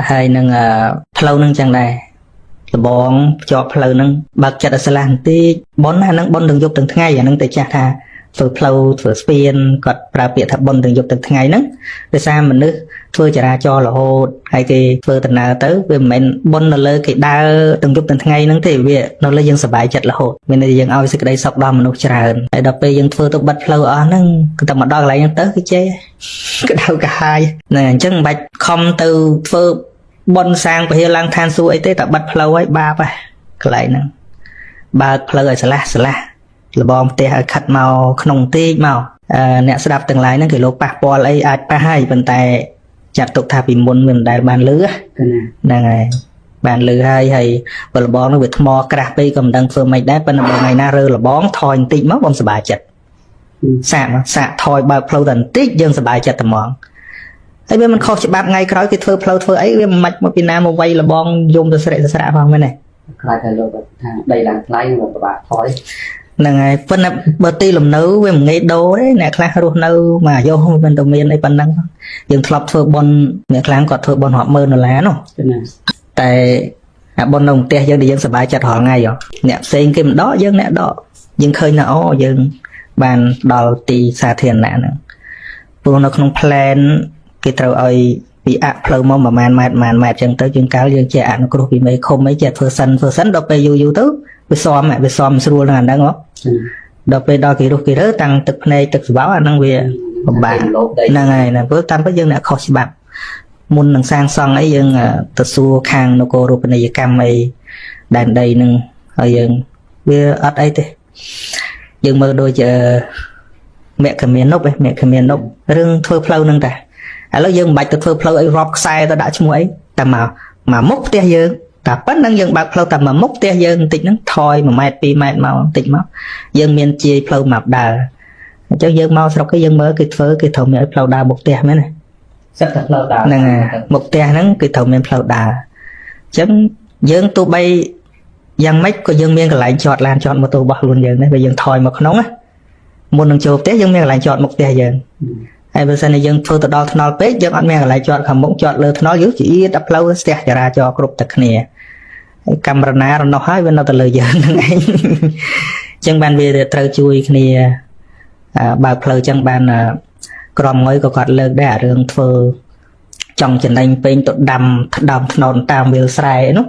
ហើយនឹងផ្លូវហ្នឹងចឹងដែរលបងភ្ជាប់ផ្លូវហ្នឹងបើកចិត្តឲ្យស្លាស់បន្តិចប៉ុនអាហ្នឹងប៉ុនទាំងយប់ទាំងថ្ងៃអាហ្នឹងតែចាស់ថា ធ្វើផ្លូវធ្វើស្ពានគាត់ប្រើពាក្យថាបុណ្យទាំងយប់ទាំងថ្ងៃហ្នឹងដោយសារមនុស្សធ្វើចរាចរណ៍រហូតហើយគេធ្វើដំណើរទៅវាមិនមែនបុណ្យនៅលើគេដើរទាំងយប់ទាំងថ្ងៃហ្នឹងទេវានៅលើយើងសប្បាយចិត្តរហូតមានន័យយើងឲ្យសេចក្តីសុខដល់មនុស្សច្រើនហើយដល់ពេលយើងធ្វើទៅបិទផ្លូវអស់ហ្នឹងគឺតែមកដល់កន្លែងហ្នឹងទៅគឺចេះក្តៅកាហាយណែអញ្ចឹងមិនបាច់ខំទៅធ្វើបុណ្យសាងពហិឡើងឋានសួគ៌អីទេតែបិទផ្លូវឲ្យបាបហើយកន្លែងហ្នឹងបើកផ្លូវឲ្យស្លាស់លបងផ្ទះឲ្យខិតមកក្នុងបន្តិចមកអ្នកស្ដាប់ទាំងឡាយហ្នឹងគេលោកប៉ះពាល់អីអាចប៉ះហើយប៉ុន្តែចាត់ទុកថាពីមុនវាមិនដែលបានលឺហ្នឹងហើយបានលឺហើយបើលបងនោះវាថ្មក្រាស់ពេកក៏មិនដឹងធ្វើម៉េចដែរប៉ុន្តែបើថ្ងៃណារើលបងថយបន្តិចមកបងសប្បាយចិត្តសាកថយបើកផ្លូវតែបន្តិចយើងសប្បាយចិត្តតែហ្មងហើយវាមិនខុសច្បាប់ថ្ងៃក្រោយគេធ្វើផ្លូវធ្វើអីវាមិនមកពីណាមកវាយលបងយំទៅស្រែកទៅស្រាក់ផងមែនទេខ្លាចតែលោកថាដីឡើងថ្លៃមកពិបាកថយហ្នឹងហើយប៉ុន្តែបើទីលំនៅវាមិនងាយដូរទេអ្នកខ្លះរស់នៅមួយអាយុមិនទៅមានអីប៉ុណ្ណឹងយើងធ្លាប់ធ្វើបុណ្យអ្នកខ្លះគាត់ធ្វើបុណ្យរាប់ម៉ឺនដុល្លារនោះតែអាបុណ្យនៅផ្ទះយើងដែលយើងសប្បាយចិត្តរាល់ថ្ងៃអ្នកផ្សេងគេមិនដកយើងអ្នកដកយើងឃើញថាអូយើងបានដល់ទីសាធារណៈហ្នឹងព្រោះនៅក្នុង plan គេត្រូវឲ្យពីអាក់ផ្លូវមកប្រហែលម៉ែត្រចឹងទៅជាងកាលយើងចេះអនុគ្រោះពីមេឃុំអីចេះធ្វើសិនដល់ពេលយូរទៅវាសមស្រួលនឹងអាហ្នឹងដល់ពេលដល់គេរុះគេរើតាំងទឹកភ្នែកទឹកស្បោអាហ្នឹងវាពិបាកហ្នឹងហើយណាព្រោះតាមពិតយើងអ្នកខុសច្បាប់មុននឹងសាងសង់អីយើងទៅសួរខាងនគររូបនីយកម្មអីដែនដីហ្នឹងហើយយើងវាអត់អីទេយើងមើលដូចមគ្គមាននប់រឿងធ្វើផ្លូវហ្នឹងតាឥឡូវយើងមិនបាច់ទៅធ្វើផ្លូវអីរាប់ខ្សែទៅដាក់ឈ្មោះអីតែមកមុខផ្ទះយើងតែប៉ុណ្្នឹងយើងបើកផ្លូវតែមកមុខផ្ទះយើងបន្តិចហ្នឹងថយ1ម៉ែត្រ2ម៉ែត្រមកបន្តិចមកយើងមានជាយផ្លូវមកដើរអញ្ចឹងយើងមកស្រុកគេយើងមើលគេធ្វើគេត្រូវមានឲ្យផ្លូវដើរមុខផ្ទះមែនទេសិតតែផ្លូវដើរហ្នឹងហើយមុខផ្ទះហ្នឹងគេត្រូវមានផ្លូវដើរអញ្ចឹងយើងទោះបីយ៉ាងម៉េចក៏យើងមានកន្លែងចតឡានចតម៉ូតូរបស់ខ្លួនយើងដែរពេលយើងថយមកក្នុងណាមុននឹងចូលផ្ទះយើងមានកន្លែងចតមុខផ្ទះយើងហើយបើសិនជាយើងធ្វើទៅដល់ថ្នល់ពេកយើងអត់មានកន្លែងចតខាងមុខចតលើថ្នល់យើងជាដល់ផ្លូវស្ទះចរាចរណ៍គ្រប់តែគ្នាហើយកាមេរ៉ារនោះហើយវានៅទៅលើយើងហ្នឹងឯងអញ្ចឹងបានវាត្រូវជួយគ្នាបើកផ្លូវអញ្ចឹងបានក្រុមងុយក៏គាត់លើកដែរអារឿងធ្វើចង់ចំណេញពេញទៅដាំថ្នោតតាមវាលស្រែនោះ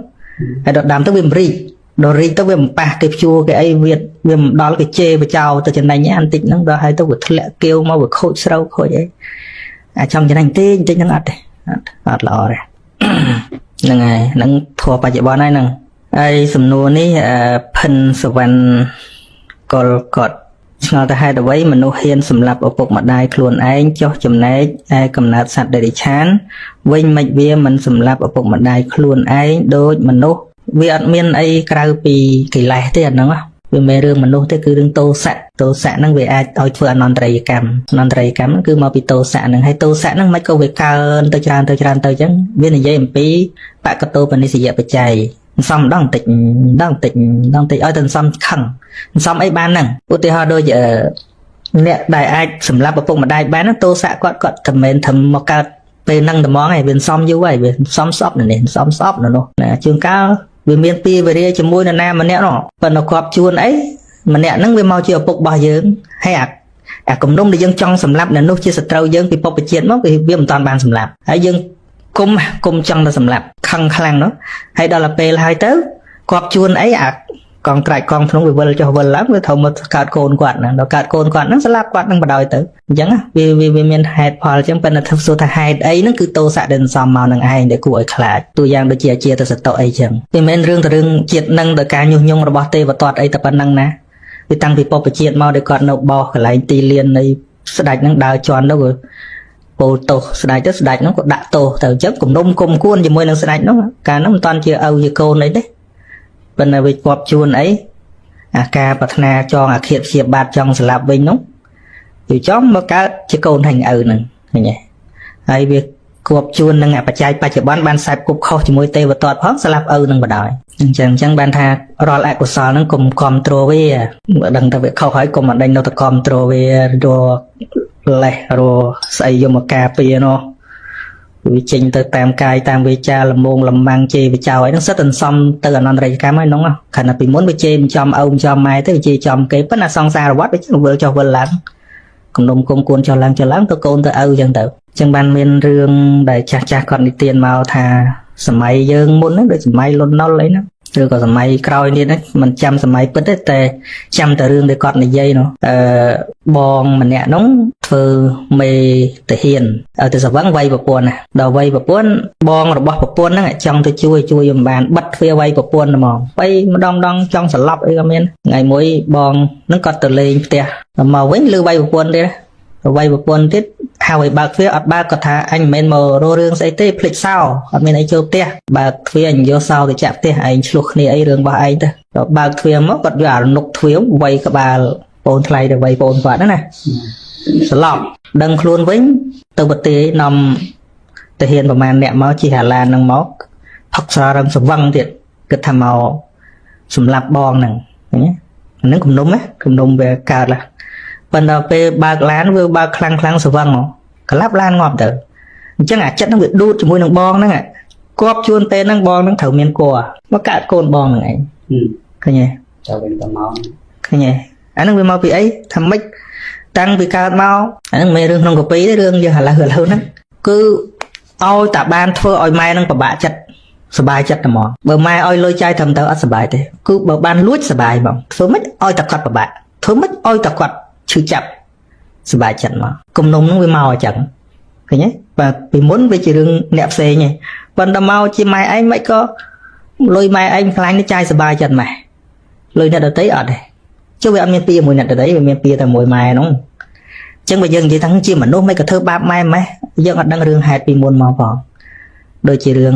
ហើយដល់ដាំទៅវាមិនរីកដល់រីកទៅវាមិនប៉ះគេព្យួរគេអីវាមិនដល់គេជេរបចោលទៅចំណេញអានតិចហ្នឹងដល់ហើយទៅវាធ្លាក់គៀវមកវាខូចស្រូវខូចអីអាចង់ចំណេញតិចហ្នឹងអត់ទេអត់ល្អទេហ្នឹងហើយហ្នឹងធัวបច្ចុប្បន្នហើយហ្នឹងហើយសំណួរនេះភិនសវណ្ណកលកតឆ្ងល់ទៅហេតុអ្វីមនុស្សហ៊ានសម្លាប់ឪពុកម្ដាយខ្លួនឯងចុះចំណែកឯកំណើតសត្វដេរិឆានវិញមិនវាមិនសម្លាប់ឪពុកម្ដាយខ្លួនឯងដូចមនុស្សវាអត់មានអីក្រៅពីកិលេសទេអាហ្នឹងវាមិនរឿងមនុស្សទេគឺរឿងទោសៈហ្នឹងវាអាចឲ្យធ្វើអនន្តរយកម្មហ្នឹងគឺមកពីទោសៈហ្នឹងហើយទោសៈហ្នឹងមិនក៏វាកើនទៅច្រើនទៅអញ្ចឹងវានិយាយអំពីបកតោបនិស្សយបច្ច័យសំដងតិចឲ្យទៅសំខឹងសំអីបានហ្នឹងឧទាហរណ៍ដូចអ្នកដែលអាចសម្លាប់ឪពុកម្ដាយបានទោសៈគាត់តែមិនធ្វើមកកើតពេលហ្នឹងតែហ្មងឯងវាសំយូរហើយវាសំស្អប់នៅនេះសំស្អប់នៅនោះណាជួនកាលវាមានពីវេរាជាមួយនរណាម្នាក់នោះប៉ុន្តែគាត់ជួនអីម្នាក់ហ្នឹងវាមកជាឪពុករបស់យើងហើយអាគំនុំដែលយើងចង់សម្លាប់នៅនោះជាសត្រូវយើងពីពុព្វជាតិមកវាមិនតាន់បានសម្លាប់ហើយយើងគុំចង់ទៅសម្លាប់ខឹងខ្លាំងនោះហើយដល់ទៅពេលហើយទៅគាត់ជួនអីអាកងក្រាច់កងក្នុងវាវិលចុះវិលឡើងវាត្រូវមកកើតកូនគាត់ហ្នឹងដល់កើតកូនគាត់ហ្នឹងស្លាប់គាត់ហ្នឹងបដ ாய் ទៅអញ្ចឹងវាមានហេតុផលអញ្ចឹងប៉ុន្តែធ្វើសួរថាហេតុអីហ្នឹងគឺទោសៈដែលសំមកនឹងឯងដែលគួរឲ្យខ្លាចទូយ៉ាងដូចជាអាជាទៅសតុអីអញ្ចឹងវាមិនមែនរឿងជាតិនឹងដោយការញុះញង់របស់ទេវទត្តអីតែប៉ុណ្ណឹងណាវាតាំងពីពុព្វជាតិមកដែលគាត់នៅបោះកន្លែងទីលាននៃស្ដេចហ្នឹងដើរជន់ទៅពោលទោសស្ដេចទៅស្ដេចហ្នឹងក៏ដាក់ទោសទៅអញ្ចឹងគំនុំគុំគួនជាមួយនឹងស្ដេចហ្នឹងកាលហ្នឹងមិនតាន់ជាឪជាកូនអីទេប៉ុន្តែវាគាត់ជួនអីអាការប្រាថ្នាចងអាឃាតព្យាបាទចង់ស្លាប់វិញនោះវាចំមកកើតជាកូនហើយឪហ្នឹងឃើញទេហើយវាគប់ជួននឹងបច្ច័យបច្ចុប្បន្នបានខ្សែគប់ខុសជាមួយទេវទត្តផងស្លាប់ឪនឹងបដ ாய் អញ្ចឹងបានថារាល់អកុសលហ្នឹងកុំគ្រប់គ្រងវាដឹងតែវាខុសហើយកុំអត់ដេញនៅតែគ្រប់គ្រងវារលេះរស្អីយកមកការពារនោះ វាចេញទៅតាមកាយតាមវាចាលំងលំមាំងជេរបចោអីហ្នឹងសិតតែសំទៅអនន្តរកម្មហើយហ្នឹងខណៈពីមុនវាជេរមិនចំឪមិនចំម៉ែទៅវាជេរចំគេប៉ុន្តែសង្សារវត្តវាវិលចុះវិលឡើងគំនុំគុំគួនចុះឡើងទៅកូនទៅឪអញ្ចឹងទៅអញ្ចឹងបានមានរឿងដែលចាស់គាត់និទានមកថាសម័យយើងមុនហ្នឹងដូចសម័យលន់ណុលអីហ្នឹងឬក៏សម័យក្រោយនេះមិនចាំសម័យពិតទេតែចាំតែរឿងដែលគាត់និយាយនោះបងម្នាក់នោះធ្វើមេតាហ៊ានឲ្យទៅស្វឹងវាយប្រពន្ធណាដល់វាយប្រពន្ធបងរបស់ប្រពន្ធហ្នឹងចង់ទៅជួយមិនបានបិទទ្វារវាយប្រពន្ធហ្មងទៅម្ដងចង់ស្លាប់អីក៏មានថ្ងៃមួយបងហ្នឹងគាត់ទៅលេងផ្ទះមកវិញលឺវាយប្រពន្ធទៀតវាយប្រពន្ធទៀតហៅឲ្យបើកទ្វារអត់បើកគាត់ថាអញមិនមែនមករករឿងស្អីទេភ្លេចសោអត់មានអីចូលផ្ទះបើកទ្វារអញយកសោទៅចាក់ផ្ទះឯងឆ្លោះគ្នាអីរឿងរបស់ឯងទៅដល់បើកទ្វារមកគាត់យកអានុកទ្វារវាយក្បាលបងថ្លៃទៅវាយបងគាត់ណាស្លាប់ដឹងខ្លួនវិញទៅប្រទេសនាំតាហ៊ានប្រហែលអ្នកមកជិះអាឡាននឹងមកផឹកស្រារឹងស្វឹងទៀតគិតថាមកសម្លាប់បងហ្នឹងហ្នឹងគំនុំណាគំនុំវាកើតឡាប៉ុន្តែពេលបើកឡានវាបើកខ្លាំងស្វឹងក្លាប់ឡានងាប់ទៅអញ្ចឹងអាចិត្តហ្នឹងវាដួតជាមួយនឹងបងហ្នឹងគប់ជួនពេលហ្នឹងបងហ្នឹងត្រូវមានគួរមកកើតកូនបងហ្នឹងឯងឃើញទេចូលវិញទៅមកឃើញទេអាហ្នឹងវាមកពីអីថាម៉េចតាំងពីកើតមកអាហ្នឹងមិនរឿងក្នុងកាពីទេរឿងយើងឥឡូវហ្នឹងគឺឲ្យតាបានធ្វើឲ្យម៉ែហ្នឹងពិបាកចិត្តសบายចិត្តតែហ្មងបើម៉ែឲ្យលុយចាយត្រឹមត្រូវអត់សบายទេគឺបើបានលួចសบายហ្មងធ្វើម៉េចឲ្យតែគាត់ពិបាកធ្វើម៉េចឲ្យតែគាត់ឈឺចាប់សบายចិត្តមកគំនុំហ្នឹងវាមកអញ្ចឹងឃើញទេបាទពីមុនវាជារឿងអ្នកផ្សេងទេប៉ុន្តែមកជាម៉ែឯងមិនក៏លុយម៉ែឯងខ្លាញ់នេះចាយសบายចិត្តម៉ែលុយអ្នកដទៃអត់ទេចុះវាអត់មានពីមួយអ្នកដទៃវាមានពីតែមួយម៉ែហ្នឹងអញ្ចឹងបើយើងនិយាយថាជាមនុស្សមិនក៏ធ្វើបាបម៉ែម៉េះយើងអត់ដឹងរឿងហេតុពីមុនមកផងដូចជារឿង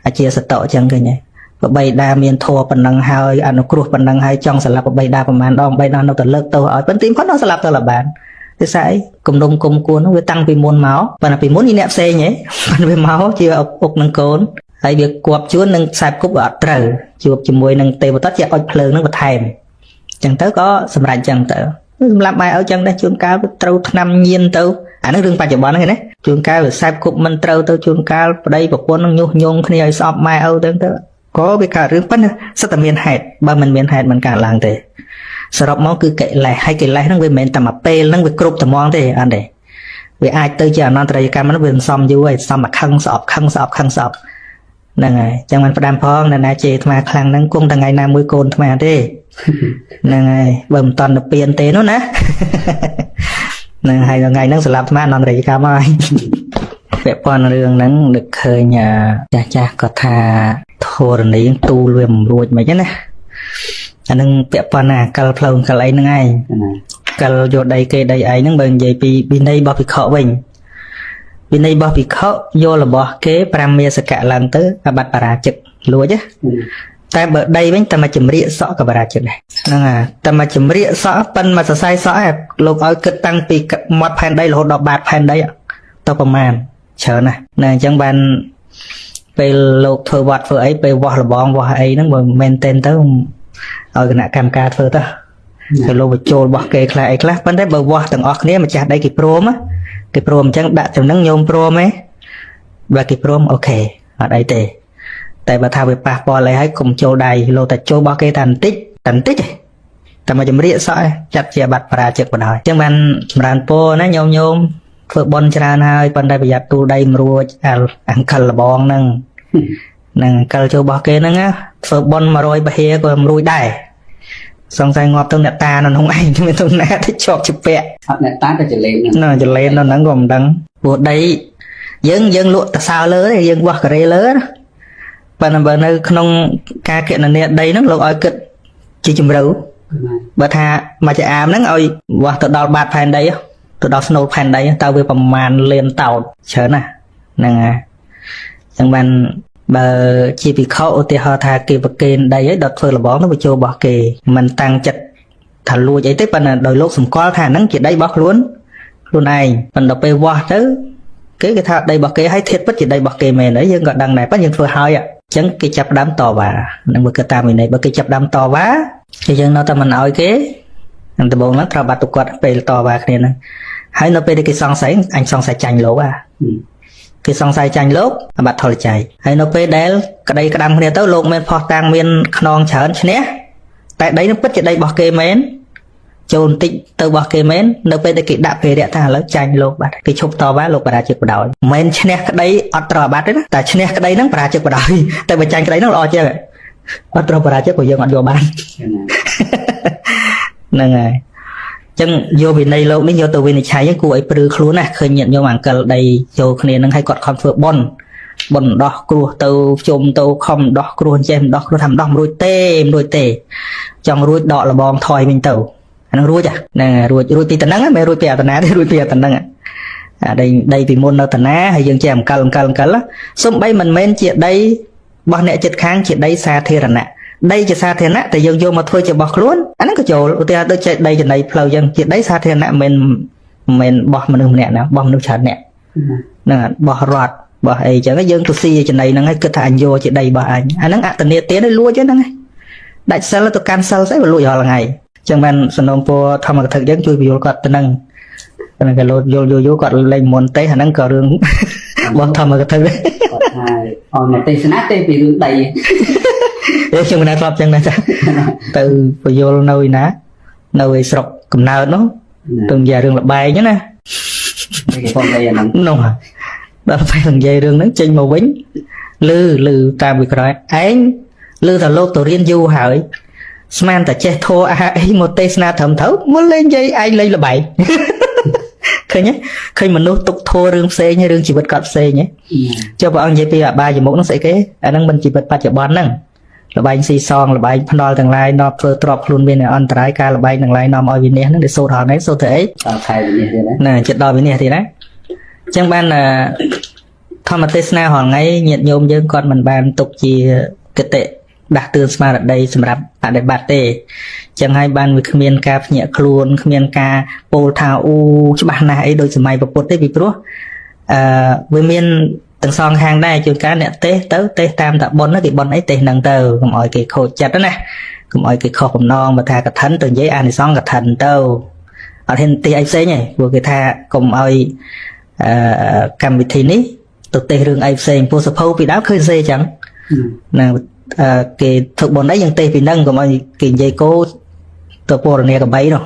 អាជាសតអញ្ចឹងឃើញទេបបីដាមានធัวប៉ុណ្ណឹងហើយអនុគ្រោះប៉ុណ្ណឹងហើយចង់ស្លាប់បបីដាប្រហែលដងបីដានៅតែលើកទៅឲ្យប៉ុន្តែគាត់ដល់ស្លាប់ទៅលបានទេស្អីគំនុំគុំគួនហ្នឹងវាតាំងពីមុនមកប៉ុន្តែពីមុននេះអ្នកផ្សេងហ៎ប៉ុន្តែវាមកជាអុកនឹងកូនហើយវាគប់ជួននឹងខ្សែគប់អត់ត្រូវជួបជាមួយនឹងទេវតាជាអុចភ្លើងនឹងបន្ថែមអញ្ចឹងទៅក៏សម្រេចអញ្ចឹងទៅសម្រាប់ម៉ែឲ្យអញ្ចឹងដែរជួនកាលត្រូវឆ្នាំញៀនទៅអានេះរឿងបច្ចុប្បន្នហ្នឹងណាជួនកាលវាខ្សែគប់មិនត្រូវទៅជួនកាលប្តីប្រពន្ធនឹងញុះញង់គ្នាឲ្យស្អប់ម៉ែឪទៅក៏វាកើតរឿងប៉ុន្តែសិតតែមានហេតុបើមិនមានហេតុមិនកើតឡើងទេសរុបមកគឺកិលេសហើយកិលេសហ្នឹងវាមិនមែនតែមួយពេលហ្នឹងវាគ្រប់ត្មងទេអត់ទេវាអាចទៅជាអនន្តរកម្មហ្នឹងវាមិនសមយូរហើយសមមកខឹងស្អប់ហ្នឹងហើយចឹងមិនផ្ដាំផងនៅណាជេរអាត្មាខ្លាំងហ្នឹងគង់តែថ្ងៃណាមួយកូនអាត្មាទេហ្នឹងហើយបើមិនតន់ទៅពៀនទេនោះណាហ្នឹងហើយថ្ងៃហ្នឹងសម្រាប់អាត្មាអនន្តរកម្មហើយពាក់ព័ន្ធរឿងហ្នឹងនឹកឃើញចាស់គាត់ថាធរណីទូលវាមិនរួចមិនចឹងណាអានឹងពាក់ព័ន្ធណាកិលផ្លូវកិលអីហ្នឹងឯងកិលយកដីគេដីឯងហ្នឹងបើនិយាយពីវិន័យរបស់ភិក្ខុវិញវិន័យរបស់ភិក្ខុយករបស់គេ5មាសកៈឡើងទៅអាបត្តិបរាជិកលួចតែបើដីវិញតែមកចម្រៀកសក់ក៏បរាជិកដែរហ្នឹងហើយតែមកចម្រៀកសក់ប៉ិនមកសរសៃសក់ឯងលោកឲ្យគិតតាំងពីមាត់ផែនដីរហូតដល់បាតផែនដីទៅប្រមាណច្រើនណាស់ណាអញ្ចឹងបានពេលលោកធ្វើវត្តធ្វើអីពេលវាស់លបងវាស់អីហ្នឹងបើមិនមែនតែនទៅឲ្យគណៈកម្មការធ្វើទៅហើយលោកបញ្ចូលរបស់គេខ្លះអីខ្លះប៉ុន្តែបើវាស់ទាំងអស់គ្នាម្ចាស់ដីគេព្រមអញ្ចឹងដាក់ចំណឹងញោមព្រមទេបើគេព្រមអូខេអត់អីទេតែបើថាវាប៉ះពាល់អីហើយកុំចូលដៃលោកតែចូលរបស់គេតែបន្តិចទេតែមកចម្រៀកសក់ចាត់ជាប័ណ្ណបរាជិកបណ្ដោយអញ្ចឹងបានចម្រើនពរណាញោមធ្វើបន់ច្រើនហើយប៉ុន្តែប្រយ័ត្នទូលដៃមិនរួចអង្កលលបងហ្នឹងអង្កលចូលរបស់គេហ្នឹងធ្វើបន់100ពហិក៏មិនរួចដែរសង្ស័យងាប់ទៅអ្នកតានៅក្នុងឯងមានទៅណាទៅជាប់ជាពាក់អត់អ្នកតាក៏ចលេងហ្នឹងចលេងនៅហ្នឹងក៏មិនដឹងព្រោះដីយើងលក់តសើលើទេយើងវាស់ការ៉េលើប៉ុន្តែបើនៅក្នុងការគណនាដីហ្នឹងលោកឲ្យគិតជាជំរឿបើថាមួយចាអាមហ្នឹងឲ្យវាស់ទៅដល់បាតផែនដីទៅដល់ស្នូលផែនដីតើវាប្រមាណលានតោតច្រើនណាស់ហ្នឹងហើយចឹងបានបើជាភិក្ខុឧទាហរណ៍ថាគេប្រគេនដីឲ្យដល់ធ្វើលបងទៅបញ្ចូលរបស់គេមិនតាំងចិត្តថាលួចអីទេប៉ុន្តែដោយលោកសម្គាល់ថាហ្នឹងជាដីរបស់ខ្លួនឯងប៉ុន្តែពេលវាស់ទៅគេថាដីរបស់គេឲ្យធៀបពិតជាដីរបស់គេមែនហើយយើងក៏ដឹងដែរប៉ុន្តែយើងធ្វើហើយអញ្ចឹងគេចាប់ដើមតវ៉ានឹងមើលតាមវិន័យបើគេចាប់ដើមតវ៉ាគេយើងនៅតែមិនឲ្យគេនឹងដំបូងហ្នឹងត្រូវបាត់ទុកគាត់ពេលតវ៉ាគ្នាហ្នឹងហើយនៅពេលដែលគេសង្ស័យអញសង្ស័យចាញ់លោក គេសង្ស័យចាញ់លោកអាបត្តិថលចៃហើយនៅពេលដែលក្តីក្តាំគ្នាទៅលោកមានផោះតាំងមានខ្នងច្រើនឈ្នះតែដីនឹងពិតជាដីរបស់គេមែនចូលបន្តិចទៅរបស់គេមែននៅពេលដែលគេដាក់ភេរៈថាឥឡូវចាញ់លោកបាត់គេឈប់តវ៉ាលោកបរាជិកបដ ாய் មិនឈ្នះក្តីអត់ត្រូវអាបត្តិទេណាតែឈ្នះក្តីហ្នឹងបរាជិកបដ ாய் តែបើចាញ់ក្តីហ្នឹងល្អជាងអត់ត្រូវបរាជិកក៏យើងអត់យកបានហ្នឹងហើយចឹងយកវិន័យលោកនេះយកទៅវិនិច្ឆ័យហ្នឹងគួរឲ្យព្រឺខ្លួនណាឃើញញាតិញោមអង្កលដីចូលគ្នាហ្នឹងឲ្យគាត់ខំធ្វើបុណ្យដោះគ្រោះទៅជុំទៅខំដោះគ្រោះចេះដោះគ្រោះថាដោះមិនរួចទេចង់រួចដកលបងថយវិញទៅអានឹងរួចហ្នឹងរួចពីតំណឹងមិនរួចពីអតនាទេរួចពីអតនឹងអាដីពីមុននៅតំណាហើយយើងចេះអង្កលសំបីមិនមែនជាដីរបស់អ្នកចិត្តខាងជាដីសាធារណៈដីជាសាធារណៈតែយើងយកមកធ្វើជារបស់ខ្លួនអាហ្នឹងក៏ចូលឧទាហរណ៍ដូចជាដីចំណីផ្លូវយើងជាដីសាធារណៈមិនមែនរបស់មនុស្សម្នាក់ណារបស់មនុស្សច្រើនអ្នកហ្នឹងរបស់រដ្ឋរបស់អីចឹងយើងទៅស៊ីចំណីហ្នឹងហើយគិតថាអញយកជាដីរបស់អញអាហ្នឹងអតនេទានឲ្យលួចហ្នឹងដាច់សិលទៅកាន់សិលស្អីវាលួចរាល់ថ្ងៃចឹងបានសំណូមពរធម្មកថាយើងជួយពយល់គាត់ទៅហ្នឹងគេលោតយល់គាត់លេងមុនទេអាហ្នឹងក៏រឿងរបស់ធម្មកថាគាត់ហើយអនទេសនាទេពីរឿងដីខ្ញុំមិនធ្លាប់ចឹងដែរទៅពយល់នៅឯណានៅឯស្រុកកំណើតនោះទៅនិយាយរឿងលបែងណាគេផងដីអាហ្នឹងនោះដល់ពេលនិយាយរឿងហ្នឹងចេញមកវិញលឺតាមវិក្រោយឯងលឺថាលោកទៅរៀនយូរហើយស្មានតែចេះធោអាអីមកទេសនាត្រឹមត្រូវមកលេងនិយាយឯងលេងលបែងឃើញទេឃើញមនុស្សទុកធោរឿងផ្សេងរឿងជីវិតគាត់ផ្សេងហ៎ចុះព្រះអង្គនិយាយពីអបាយមុខហ្នឹងស្អីគេអាហ្នឹងមិនជីវិតបច្ចុប្បន្នហ្នឹងលបែងស៊ីសងលបែងភ្នល់ទាំងឡាយនាំធ្វើទ្របខ្លួនមានអន្តរាយការលបែងទាំងឡាយនាំឲ្យវិនិច្ឆ័យហ្នឹងដែលសូត្រហហ្នឹងសូត្រទៅអីដល់ខែវិនិច្ឆ័យទៀតណាចិត្តដល់វិនិច្ឆ័យទៀតណាអញ្ចឹងបានធម្មទេសនារាល់ថ្ងៃញាតិញោមយើងគាត់មិនបានទុកជាគតិដាស់តឿនស្មារតីសម្រាប់បដិបត្តិទេចឹងហើយបានវាគ្មានការភ្ញាក់ខ្លួនគ្មានការពោលថាអូច្បាស់ណាស់អីដូចសម័យពុទ្ធទេពីព្រោះវាមានទាំងសងខាងដែរជួនកាលអ្នកទេសទៅទេសតាមតាបុណ្យគេបុណ្យអីទេសហ្នឹងទៅកុំឲ្យគេខូចចិត្តណាកុំឲ្យគេខុសបំណងបើថាកឋិនទៅនិយាយអានិសង្ឃកឋិនទៅអត់ហ៊ានទេសអីផ្សេងទេព្រោះគេថាកុំឲ្យកម្មវិធីនេះទៅទេសរឿងអីផ្សេងព្រោះសភៅពីដើមឃើញសេអញ្ចឹងណាគេធ្វើបុណ្យអីយ៉ាងទេសពីហ្នឹងកុំឲ្យគេនិយាយគោទៅពរនីកបីនោះ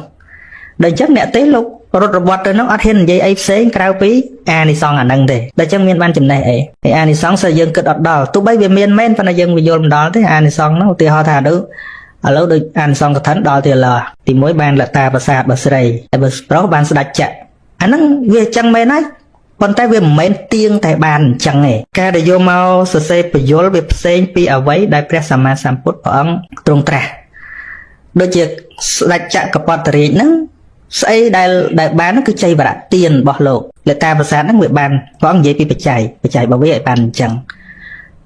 ដល់អញ្ចឹងអ្នកទេសលោករត់របត់ទៅនោះអត់ហ៊ាននិយាយអីផ្សេងក្រៅពីអានិសង្ឃអាហ្នឹងទេដល់អញ្ចឹងមានបានចំណេះអីហើយអានិសង្ឃសិនយើងគិតអត់ដល់ទោះបីវាមានមែនប៉ុន្តែយើងវាយល់មិនដល់ទេអានិសង្ឃហ្នឹងឧទាហរណ៍ថាឥឡូវដូចអានិសង្ឃកឋិនដល់ទីឡើទី1បានលតាប្រាសាទបើស្រីហើយបើប្រុសបានស្ដេចចក្រអាហ្នឹងវាអញ្ចឹងមែនហើយប៉ុន្តែវាមិនមែនទៀងតែបានអញ្ចឹងទេការដែលយកមកសរសេរបញ្យលវាផ្សេងពីអ្វីដែលព្រះសម្មាសម្ពុទ្ធព្រះអង្គទ្រង់ត្រាស់ដូចជាស្ដេចចក្រកពតរាជហ្នឹងស្អីដែលបានគឺចៃវរៈទានរបស់លោកលតាប្រាសាទហ្នឹងវាបានព្រះអង្គនិយាយពីបច្ច័យរបស់វាឲ្យបានអញ្ចឹង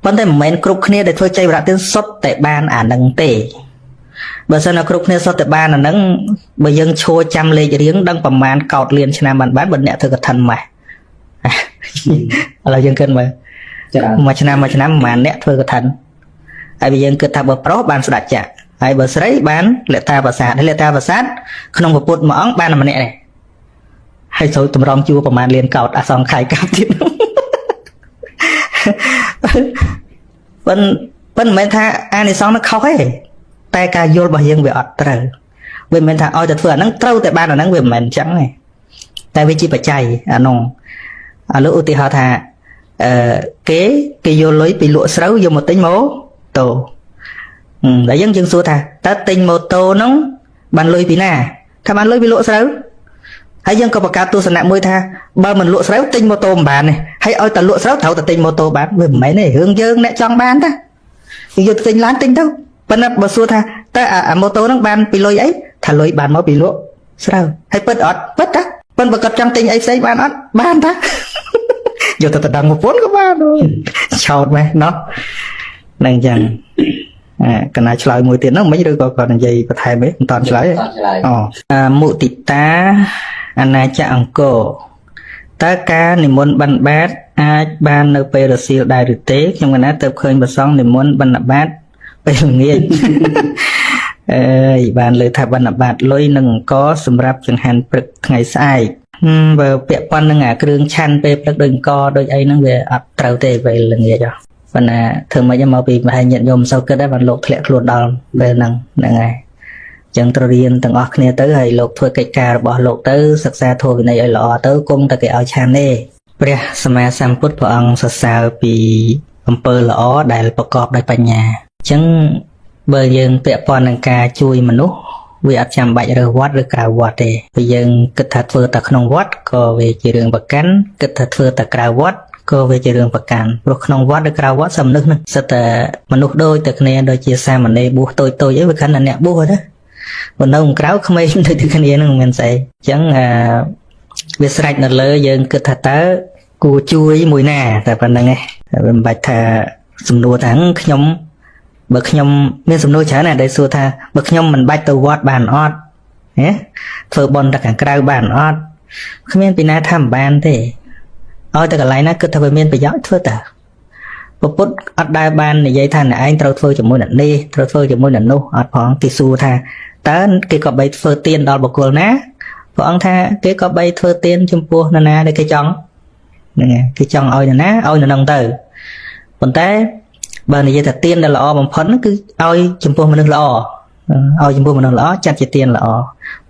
ប៉ុន្តែមិនមែនគ្រប់គ្នាដែលធ្វើចៃវរៈទានសុទ្ធតែបានអាហ្នឹងទេបើសិនតែគ្រប់គ្នាសុទ្ធតែបានអាហ្នឹងបើយើងឈរចាំលេខរៀងដឹងប្រមាណកោតលានឆ្នាំបានបើអ្នកធ្វើកឋិនម៉េះឥឡូវយើងគិតមើលមួយឆ្នាំប្រហែលអ្នកធ្វើកឋិនហើយបើយើងគិតថាបើប្រុសបានស្ដេចចក្រហើយបើស្រីបានលតាប្រាសាទក្នុងពុទ្ធមួយអង្គបានម្នាក់ដែរហើយចូលតម្រង់ជួរប្រហែលលានកោតអសង្ខ័យកាប់ទៀតប៉ុន្តែមិនមែនថាអានិសង្ឃនឹងខុសទេតែការយល់របស់យើងវាអត់ត្រូវវាមិនមែនថាឲ្យតែធ្វើអាហ្នឹងត្រូវតែបានអាហ្នឹងវាមិនមែនអញ្ចឹងទេតែវាជាបច្ច័យអានោះឥឡូវឧទាហរណ៍ថាគេយកលុយពីលក់ស្រូវយកមកទិញម៉ូតូតែយើងសួរថាតើទិញម៉ូតូហ្នឹងបានលុយពីណាថាបានលុយពីលក់ស្រូវហើយយើងក៏បង្កើតទស្សនៈមួយថាបើមិនលក់ស្រូវទិញម៉ូតូមិនបានទេហើយឲ្យតែលក់ស្រូវត្រូវតែទិញម៉ូតូបានវាមិនមែនទេរឿងយើងអ្នកចង់បានតាយើងយកទិញឡានទិញទៅប៉ុន្តែបើសួរថាតើអាម៉ូតូហ្នឹងបានពីលុយអីថាលុយបានមកពីលក់ស្រូវហើយពិតអត់ពិតតាប៉ុន្តែបើគាត់ចង់ទិញអីផ្សេងបានអត់បានតាយកទៅដឹងប្រពន្ធក៏បានឆោតម៉េះណោះនឹងអញ្ចឹងកណាឆ្លើយមួយទៀតហ្នឹងមិនឬក៏គាត់និយាយបន្ថែមទេមិនតាន់ឆ្លើយមុទិតាអនាចអង្គរតើការនិមន្តបិណ្ឌបាតអាចបាននៅពេលរសៀលដែរឬទេខ្ញុំកណាទៅឃើញព្រះសង្ឃនិមន្តបិណ្ឌបាតពេលល្ងាចបានលើថាបិណ្ឌបាតលុយនិងអង្គសម្រាប់ចង្ហាន់ព្រឹកថ្ងៃស្អែក បើពាក់ព័ន្ធនឹងអាគ្រឿងឆាន់ពេលព្រឹកដូចអង្គដូចអីហ្នឹងវាអត់ត្រូវទេពេលល្ងាចហ៎ប៉ុន្តែធ្វើម៉េចមកពីមហាញាតិញោមសូវគិតដែរបានលោកធ្លាក់ខ្លួនដល់ពេលហ្នឹងហើយចឹងត្រូវរៀនទាំងអស់គ្នាទៅហើយលោកធ្វើកិច្ចការរបស់លោកទៅសិក្សាធម៌វិន័យឲ្យល្អទៅគុំតែគេឲ្យឆានទេព្រះសម្មាសម្ពុទ្ធព្រះអង្គសរសើរពីអំពើល្អដែលប្រកបដោយបញ្ញាអញ្ចឹងបើយើងពាក់ព័ន្ធនឹងការជួយមនុស្សវាអត់ចាំបាច់រើសវត្តឬក្រៅវត្តទេព្រោះយើងគិតថាធ្វើតែក្នុងវត្តក៏វាជារឿងប្រកាន់គិតថាធ្វើតែក្រៅវត្តក៏វាជារឿងប្រកាន់ព្រោះក្នុងវត្តឬក្រៅវត្តសំនឹកនឹងសិតតែមនុស្សដូចតែគ្នាដូចជាសាមណេរបួសតូចៗអីវាខណ្ឌតែអ្នកបួសណាបើនៅក្រៅក្មេងដូចគ្នានឹងមិនមែនស្អីអញ្ចឹងវាស្រេចនៅលើយើងគិតថាតើគួរជួយមួយណាតែប៉ុណ្្នឹងឯងវាមិនបាច់ថាសំណួរថាខ្ញុំបើខ្ញុំមានសំណួរច្រើនណាស់ដែលសួរថាបើខ្ញុំមិនបាច់ទៅវត្តបានអត់ហ៎ធ្វើបុណ្យតែខាងក្រៅបានអត់គ្មានពីណាថាមិនបានទេឲ្យតែកន្លែងណាគិតថាវាមានប្រយោជន៍ធ្វើតើពុទ្ធអត់ដែលបាននិយាយថាអ្នកឯងត្រូវធ្វើជាមួយអ្នកនេះត្រូវធ្វើជាមួយអ្នកនោះអត់ផងគេសួរថាតើគេក៏បីធ្វើទានដល់បុគ្គលណាព្រះអង្គថាគេក៏បីធ្វើទានចំពោះនរណាដែលគេចង់ហ្នឹងហើយគេចង់ឲ្យនរណាឲ្យនរនឹងទៅប៉ុន្តែបើនិយាយថាទានដែលល្អបំផុតហ្នឹងគឺឲ្យចំពោះមនុស្សល្អឲ្យចំពោះមនុស្សល្អចាត់ជាទានល្អ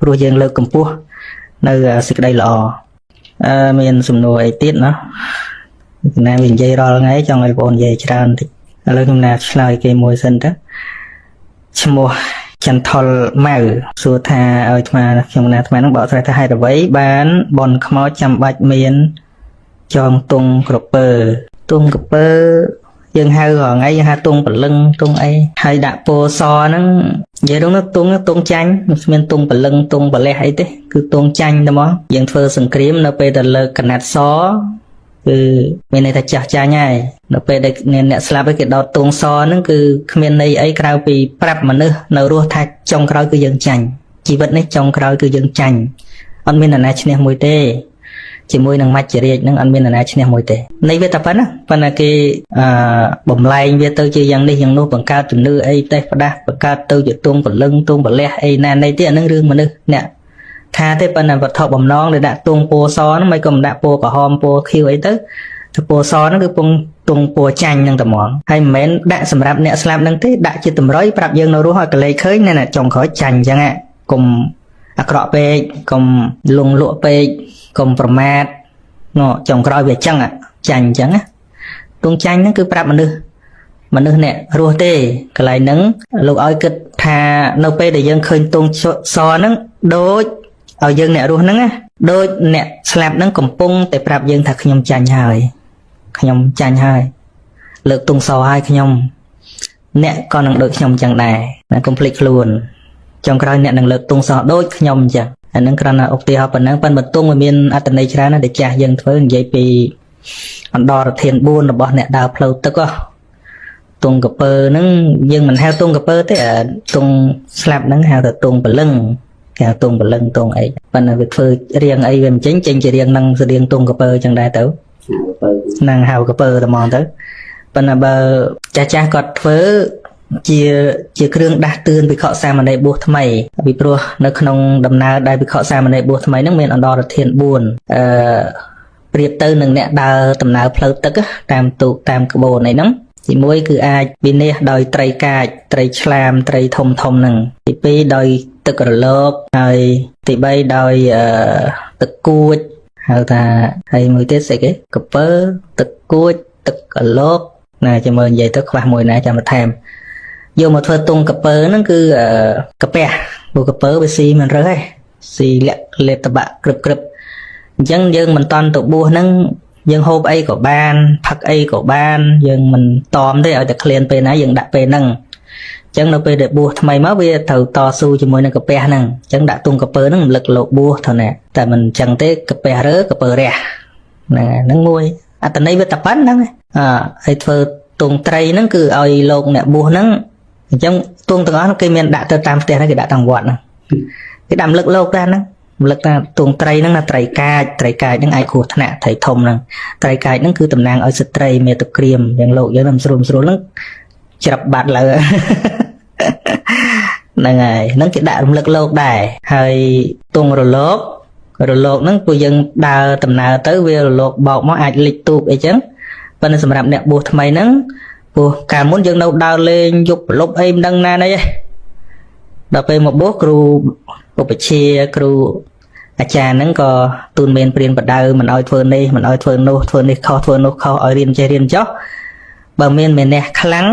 ព្រោះយើងលើកកម្ពស់នៅសេចក្តីល្អមានសំណួរអីទៀតណាណាវានិយាយរាល់ថ្ងៃចង់ឲ្យបងនិយាយច្រើនតិចឥឡូវខ្ញុំណាឆ្លើយគេមួយសិនទៅឈ្មោះចន្ទលម៉ៅសួរថាឲ្យអាត្មាខ្ញុំណាអាត្មានឹងបកស្រាយថាហេតុអ្វីបានបនខ្មោចចាំបាច់មានចងទង់ក្រពើទង់ក្រពើយើងហៅរងៃយើងហៅទង់ពលឹងទង់អីហើយដាក់ពោសហ្នឹងនិយាយនោះទង់ចាញ់មិនមានទង់ពលឹងទង់បលះអីទេគឺទង់ចាញ់តែមកយើងធ្វើសង្គ្រាមនៅពេលដែលលើកកណាត់សគឺមានន័យថាចាស់ចាញ់ហើយនៅពេលដែលអ្នកស្លាប់ហើយគេដោតទង់សហ្នឹងគឺគ្មានន័យអីក្រៅពីប្រាប់មនុស្សនៅរស់ថាចុងក្រោយគឺយើងចាញ់ជីវិតនេះចុងក្រោយគឺយើងចាញ់អត់មានអ្នកណាឈ្នះមួយទេជាមួយនឹងមច្ចរាជហ្នឹងអត់មាននរណាឈ្នះមួយទេនៃវាតែប៉ុណ្ណាប៉ុន្តែគេបំលែងវាទៅជាយ៉ាងនេះយ៉ាងនោះបង្កើតជំនឿអីផ្ដេសផ្ដាស់បង្កើតទៅជាទង់ពលឹងទង់បលះអីណានៃទៀតអានឹងរឿងមនុស្សអ្នកថាទេប៉ុន្តែវត្ថុបំណងដែលដាក់ទង់ពោសហ្នឹងមិនក៏មិនដាក់ពោក្រហមពោខៀវអីទៅពោសហ្នឹងគឺពងទង់ពោចាញ់ហ្នឹងតែហ្មងហើយមិនមែនដាក់សម្រាប់អ្នកស្លាប់ហ្នឹងទេដាក់ជាតម្រុយប្រាប់យើងនៅរស់ឲ្យកលេចឃើញណែចុងក្រោយចាញ់អញ្ចឹងកុំអាក្រក់ពេកកុំលងលក់ពេកកុំប្រមាថចុងក្រោយវាចឹងចាញ់អញ្ចឹងទង់ចាញ់ហ្នឹងគឺប្រាប់មនុស្សអ្នករស់ទេកន្លែងហ្នឹងលោកឲ្យគិតថានៅពេលដែលយើងឃើញទង់សហ្នឹងដូចឲ្យយើងអ្នករស់ហ្នឹងដូចអ្នកស្លាប់ហ្នឹងកំពុងតែប្រាប់យើងថាខ្ញុំចាញ់ហើយលើកទង់សហើយខ្ញុំអ្នកក៏នឹងដូចខ្ញុំចឹងដែរណាកុំភ្លេចខ្លួនចុងក្រោយអ្នកនឹងលើកទង់សដូចខ្ញុំអញ្ចឹងអានឹងគ្រាន់តែឧទាហរណ៍ប៉ុណ្ណឹងប៉ុន្តែទង់វាមានអត្ថន័យច្រើនណាស់ដែលចាស់យើងធ្វើនិយាយពីអន្តរធាន4របស់អ្នកដើរផ្លូវទឹកទង់កពើហ្នឹងយើងមិនហៅទង់កពើទេទង់ស្លាប់ហ្នឹងហៅថាទង់ពលឹងគេហៅទង់ពលឹងទង់អីប៉ុន្តែវាធ្វើរៀងអីវាមិនចេញជារៀងនឹងស្រៀងទង់កពើចឹងដែរទៅហ្នឹងហៅកពើតែហ្មងទៅប៉ុន្តែបើចាស់គាត់ធ្វើជាគ្រឿងដាស់តឿនភិក្ខុសាមណេរបួសថ្មីពីព្រោះនៅក្នុងដំណើរដែលភិក្ខុសាមណេរបួសថ្មីហ្នឹងមានអន្តរធាន4ប្រៀបទៅនឹងអ្នកដើរដំណើរផ្លូវទឹកតាមទូកតាមក្បូនអីហ្នឹងទី1គឺអាចវិនិច្ឆ័យដោយត្រីកាចត្រីឆ្លាមត្រីធំហ្នឹងទី2ដោយទឹករលកហើយទី3ដោយទឹកគួចហៅថាហើយមួយទៀតស្អីគេកពើទឹកគួចទឹកកលកណាចាំមើលនិយាយទៅខ្វះមួយណាចាំបន្ថែមយកមកធ្វើទង់កពើហ្នឹងគឺកាពះព្រោះកពើវាស៊ីមិនរើសទេស៊ីលាក់លេបតបាក់ក្រឹបអញ្ចឹងយើងមិនតន់ទៅបួសហ្នឹងយើងហូបអីក៏បានផឹកអីក៏បានយើងមិនតមទេឲ្យតែឃ្លានពេលណាយើងដាក់ពេលហ្នឹងអញ្ចឹងនៅពេលដែលបួសថ្មីមកវាត្រូវតស៊ូជាមួយនឹងកាពះហ្នឹងអញ្ចឹងដាក់ទង់កពើហ្នឹងរំលឹកលោកបួសទៅណាតែមិនអញ្ចឹងទេកាពះរើកាពើរះហ្នឹងមួយអត្តន័យវាតែប៉ុណ្្នឹងហើយធ្វើទង់ត្រីហ្នឹងគឺឲ្យលោកអ្នកបួសហ្នឹងអញ្ចឹងទង់ទាំងអស់គេមានដាក់ទៅតាមផ្ទះហ្នឹងគេដាក់តាមវត្តហ្នឹងគេដាក់រំលឹកលោកដែរហ្នឹងរំលឹកថាទង់ត្រីហ្នឹងណាត្រីកាចហ្នឹងអាចគ្រោះថ្នាក់ត្រីធំហ្នឹងត្រីកាចហ្នឹងគឺតំណាងឲ្យស្ត្រីមេតុក្រៀមយ៉ាងលោកយើងនឹងស្រួលហ្នឹងច្រាប់បាត់លើហ្នឹងហើយហ្នឹងគេដាក់រំលឹកលោកដែរហើយទង់រលក រលកហ្នឹងពួកយើងដើរដំណើរទៅវារលកបោកមកអាចលិចទូកអីចឹងប៉ុន្តែសម្រាប់អ្នកបួសថ្មីហ្នឹងព្រោះកាលមុនយើងនៅដើរលេងយប់ប្រលប់អីមិនដឹងណាណីទេដល់ពេលមកបួសគ្រូឧបជាគ្រូអាចារ្យហ្នឹងក៏ទូនមានព្រានបដៅមិនឲ្យធ្វើនេះមិនឲ្យធ្វើនោះធ្វើនេះខុសធ្វើនោះខុសឲ្យរៀនចេះរៀនចុះបើមានមេនះខ្លាំង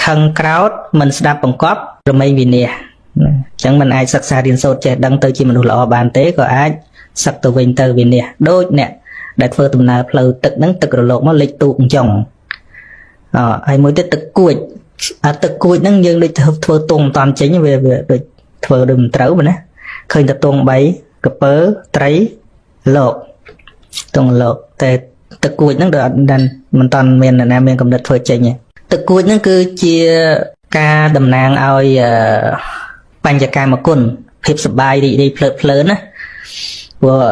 ខឹងក្រោតមិនស្ដាប់បង្គាប់រមែងវិន័យអញ្ចឹងមិនអាចសិក្សារៀនសូត្រចេះដឹងទៅជាមនុស្សល្អបានទេក៏អាចសឹកទៅវិញទៅវិន័យដូចអ្នកដែលធ្វើដំណើរផ្លូវទឹកហ្នឹងទឹករលកមកលិចទូកអញ្ចឹងហើយមួយទៀតទឹកគួចទឹកគួចហ្នឹងយើងដូចធ្វើទងមិនតាន់ចេញវាដូចធ្វើដូចមិនត្រូវណាឃើញតែទង3ក្រពើត្រីលោកទងលោកតែទឹកគួចហ្នឹងដូចអត់មិនតាន់មានអ្នកណាមានកំណត់ធ្វើចេញទេទឹកគួចហ្នឹងគឺជាការតំណាងឲ្យបញ្ញកាមគុណភាពសប្បាយរីករាយភ្លើតភ្លើនណាព្រោះ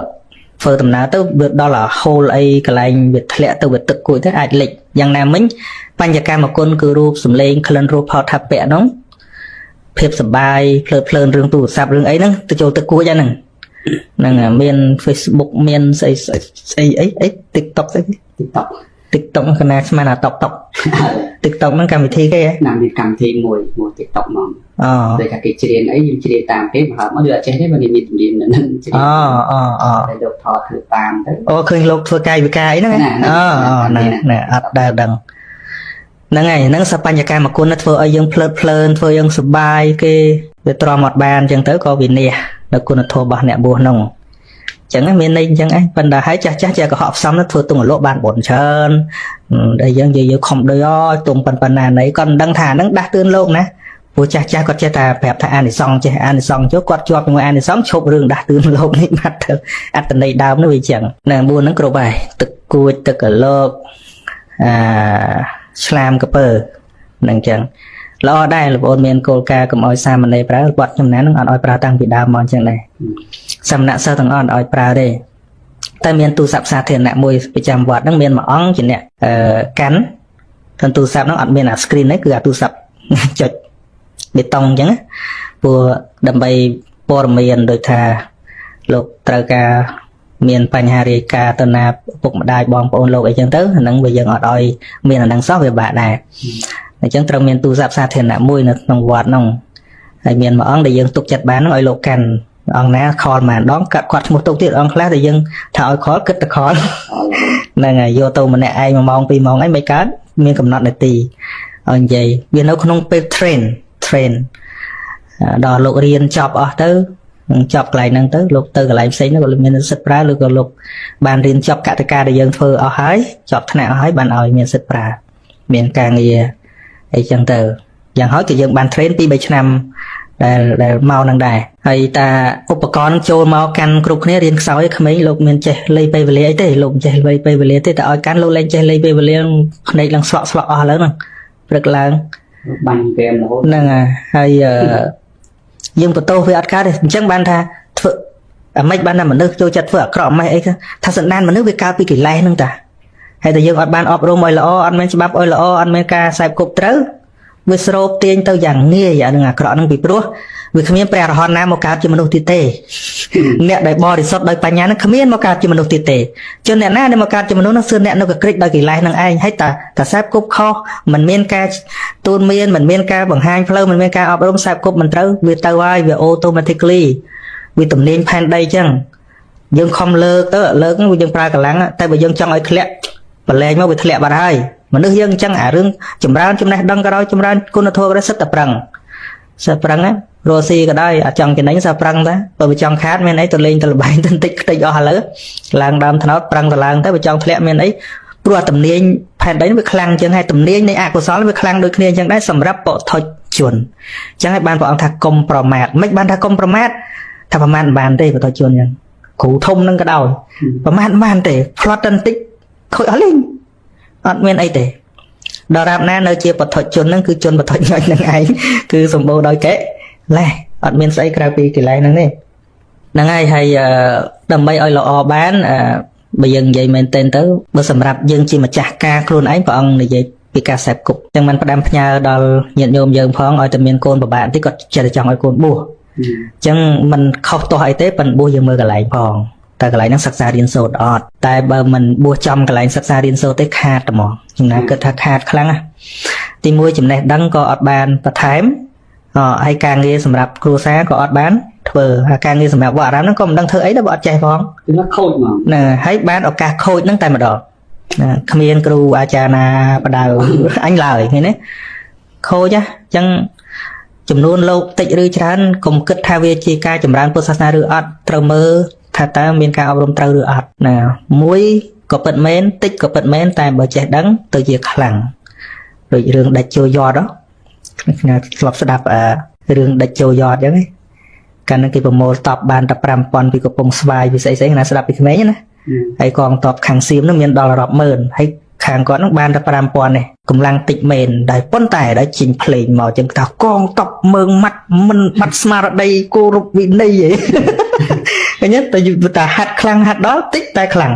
ធ្វើដំណើរទៅវាដល់អាហូលអីកន្លែងវាធ្លាក់ទៅវាទឹកគួចទៅអាចលិចយ៉ាងណាមិញបញ្ញកាមគុណគឺរូបសម្លេងក្លិនរសផតថាពៈហ្នឹងភាពសប្បាយភ្លើតភ្លើនរឿងទូរស័ព្ទរឿងអីហ្នឹងទៅចូលទឹកគួចហ្នឹងមាន Facebook មានស្អីអី TikTok ស្អី TikTok កណាស្មានអា TikTok ហ្នឹងកម្មវិធីគេហ៎ណាមានកម្មវិធីមួយ TikTok ហ្មងតែថាគេច្រៀងអីយើងច្រៀងតាមគេបើមកវាអត់ចេះទេបើមានជំនាញហ្នឹងច្រៀងតែលោកថតធ្វើតាមទៅឃើញលោកធ្វើកាយវិការអីហ្នឹងណែអត់ដែលដឹងហ្នឹងហើយហ្នឹងសបញ្ញកាមគុណធ្វើឲ្យយើងភ្លើតភ្លើនធ្វើយើងសុបាយគេវាទ្រាំអត់បានអញ្ចឹងទៅក៏វិន័យដល់គុណធម៌របស់អ្នកបួសហ្នឹងអញ្ចឹងមានន័យអញ្ចឹងឯងប៉ុន្តែឲ្យចាស់ចេះកុហកផ្សំទៅធ្វើទងលក់បានបុណ្យច្រើនដែលយើងនិយាយខំដូចទុំប៉ុណ្ណាណីគាត់មិនដឹងថាហ្នឹងដាស់តឿនលោកណាព្រោះចាស់គាត់ចេះតែប្រាប់ថាអានិសង្ឃចេះអានិសង្ឃចុះគាត់ជាប់ជាមួយអានិសង្ឃឈប់រឿងដាស់តឿនលោកនេះបាត់ទៅអត្តន័យដើមនោះវាអញ្ចឹងនៅ4ហ្នឹងគ្រប់ហើយទឹកគួចទឹកកលោកឆ្លាមកពើហ្នឹងអញ្ចឹងល្អដែរលោកអូនមានគោលការណ៍កុំឲ្យសាមណេរប្រើវត្តចំណាននឹងអត់ឲ្យប្រើតាំងពីដើមមកអញ្ចឹងដែរសមណៈសិស្សទាំងអស់អត់ឲ្យប្រើទេតែមានទូរស័ព្ទសាធារណៈមួយប្រចាំវត្តហ្នឹងមានមួយអង្គជាអ្នកកាន់តែទូរស័ព្ទហ្នឹងអត់មានអា screen ទេគឺអាទូរស័ព្ទចុចបេតុងអញ្ចឹងព្រោះដើម្បីព័ត៌មានដូចថាលោកត្រូវការមានបញ្ហារាយការណ៍ទៅណាពុកម្ដាយបងប្អូនលោកអីចឹងទៅហ្នឹងវាយើងអត់ឲ្យមានអាហ្នឹងសោះវាបាក់ដែរអញ្ចឹងត្រូវមានទូរស័ព្ទសាធារណៈមួយនៅក្នុងវត្តហ្នឹងហើយមានមួយអង្គដែលយើងទុកចិត្តបានហ្នឹងឲ្យលោកកាន់អង្គណាខលម្ដងកាត់គាត់ឈ្មោះទុកទៀតអង្គខ្លះដែលយើងថាឲ្យខលគិតតែខលហ្នឹងហើយយកទៅម្នាក់ឯង1ម៉ោង2ម៉ោងអីមិនកើតមានកំណត់នាទីឲ្យនិយាយវានៅក្នុងពេល train ដល់លោករៀនចប់អស់ទៅចប់កន្លែងហ្នឹងទៅលោកទៅកន្លែងផ្សេងហ្នឹងក៏មានសិទ្ធិប្រើឬក៏លោកបានរៀនចប់កតិកាដែលយើងធ្វើអស់ហើយចប់ថ្នាក់អស់ហើយបានឲ្យមានសិទ្ធិប្រើមានការងារអីចឹងទៅយ៉ាងហោចក៏យើងបាន train 2-3 ឆ្នាំដែលមកនឹងដែរហើយតាឧបករណ៍ចូលមកកាន់គ្រប់គ្នារៀនខ្សោយក្មេងលោកមានចេះលេខពេលវេលាអីទេលោកមិនចេះលេខពេលវេលាទេតែឲ្យកាន់លោកលែងចេះលេខពេលវេលាភ្នែកឡើងស្លក់អស់ឡើងហ្នឹងព្រឹកឡើងបាញ់ហ្គេមរហូតហ្នឹងហើយយើងបន្ទោសវាអត់កើតទេអញ្ចឹងបានថាធ្វើអាម៉េចបានថាមនុស្សចូលចិត្តធ្វើអាក្រក់ម៉េចអីថាសន្តានមនុស្សវាកើតពីកិលេសហ្នឹងតាហើយតែយើងអត់បានអប់រំឲ្យល្អអត់មានច្បាប់ឲ្យល្អអត់មានការខ្សែគប់ត្រូវវាស្រូបទាញទៅយ៉ាងងាយអានឹងអាក្រក់ហ្នឹងពីព្រោះវាគ្មានព្រះអរហន្តណាមកកើតជាមនុស្សទៀតទេអ្នកដែលបរិសុទ្ធដោយបញ្ញាហ្នឹងគ្មានមកកើតជាមនុស្សទៀតទេជនអ្នកណាដែលមកកើតជាមនុស្សហ្នឹងគឺអ្នកនៅកក្រិចដោយកិលេសហ្នឹងឯងហើយតាខ្សែគប់ខុសមិនមានការទូនមានមិនមានការបង្ហាញផ្លូវមិនមានការអប់រំខ្សែគប់មិនត្រូវវាទៅហើយវា automatically វាទំនាញផែនដីចឹងយើងខំលើកទៅលើកហ្នឹងយើងប្រើកម្លាំងតែបើយើងចង់ឲ្យធ្លាក់បលែងមកវាធ្លាក់បាត់ហើយមនុស្សយើងអញ្ចឹងអារឿងចម្រើនចំណេះដឹងក៏ដោយចម្រើនគុណធម៌ក៏ដោយសិតតែប្រឹងណារស់ស៊ីក៏ដោយអាចចង់ចំណេញសិតប្រឹងតែបើវាចង់ខាតមានអីទៅលេងទៅលបែងទៅតិចខ្ទេចអស់ឥឡូវឡើងដើមថ្នោតប្រឹងទៅឡើងទៅបើចង់ធ្លាក់មានអីព្រោះទំនាញផែនដីវាខ្លាំងអញ្ចឹងហើយទំនាញនៃអកុសលវាខ្លាំងដូចគ្នាអញ្ចឹងដែរសម្រាប់បុថុជនអញ្ចឹងហើយបានព្រះអង្គថាកុំប្រមាទមិនបានថាកុំប្រមាទថាប្រមាទមិនបានទេបុថុជនអញ្ចឹងគ្រូធំនឹងក៏ដោយប្រមាទមិនបានទេផ្លត់តែបន្តិចខូចអស់លេងអត់មានអីទេដល់រាបណានៅជាបុថុជនហ្នឹងគឺជនបុថុញហ្នឹងឯងគឺសម្បូរដោយកិលេសអត់មានស្អីក្រៅពីកិលេសហ្នឹងទេហ្នឹងហើយដើម្បីឲ្យល្អបានបើយើងនិយាយមែនទែនទៅបើសម្រាប់យើងជាម្ចាស់ការខ្លួនឯងព្រះអង្គនិយាយពីការសេពគប់ចឹងមិនផ្ដាំផ្ញើដល់ញាតិញោមយើងផងឲ្យតែមានកូនពិបាកតិចគាត់ចេះតែចង់ឲ្យកូនបួស ចឹងมันខុសតោះអីទេប៉ុន្តែបួសយើងមើលកន្លែងផងតែកន្លែងហ្នឹងសិក្សារៀនសូត្រអត់តែបើមិនបួសចំកន្លែងសិក្សារៀនសូត្រទេខាតហ្មងចំណាគិតថាខាតខ្លាំងណាទីមួយចំណេះដឹងក៏អត់បានបន្ថែមហើយការងារសម្រាប់គ្រួសារក៏អត់បានធ្វើហើយការងារសម្រាប់វត្តអារាមហ្នឹងក៏មិនដឹងធ្វើអីដែរបើអត់ចេះផងគឺខូចហ្មងណាហើយបានឱកាសខូចហ្នឹងតែម្ដងណាគ្មានគ្រូអាចារ្យណាបដៅអញឡើយឃើញទេខូចហ៎ចឹងចំនួនលោកតិចឬច្រើនកុំគិតថាវាជាការចម្រើនពុទ្ធសាសនាឬអត់ត្រូវមើលថាតើមានការអប់រំត្រូវឬអត់ណាមួយក៏ពិតមែនតិចក៏ពិតមែនតែបើចេះដឹងទៅជាខ្លាំងដូចរឿងដាច់ជោយត់ខ្ញុំធ្លាប់ស្ដាប់រឿងដាច់ជោយត់អញ្ចឹងកាលនោះគេប្រមូលតបបានតែ 5,000 ពីកំពង់ស្វាយពីស្អីៗណាស្ដាប់ពីក្មេងណាហើយកងតបខាងសៀមនោះមានដល់រាប់ម៉ឺនហើយខាងគាត់នោះបានតែ 5,000 នេះកម្លាំងតិចមែនតែប៉ុន្តែដល់ជិញភ្លេងមកចឹងថាកងតបមើងម៉ាត់មិនបាត់ស្មារតីគោរពវិន័យឯងឃើញតែតែហាត់ខ្លាំងហាត់ដល់តិចតែខ្លាំង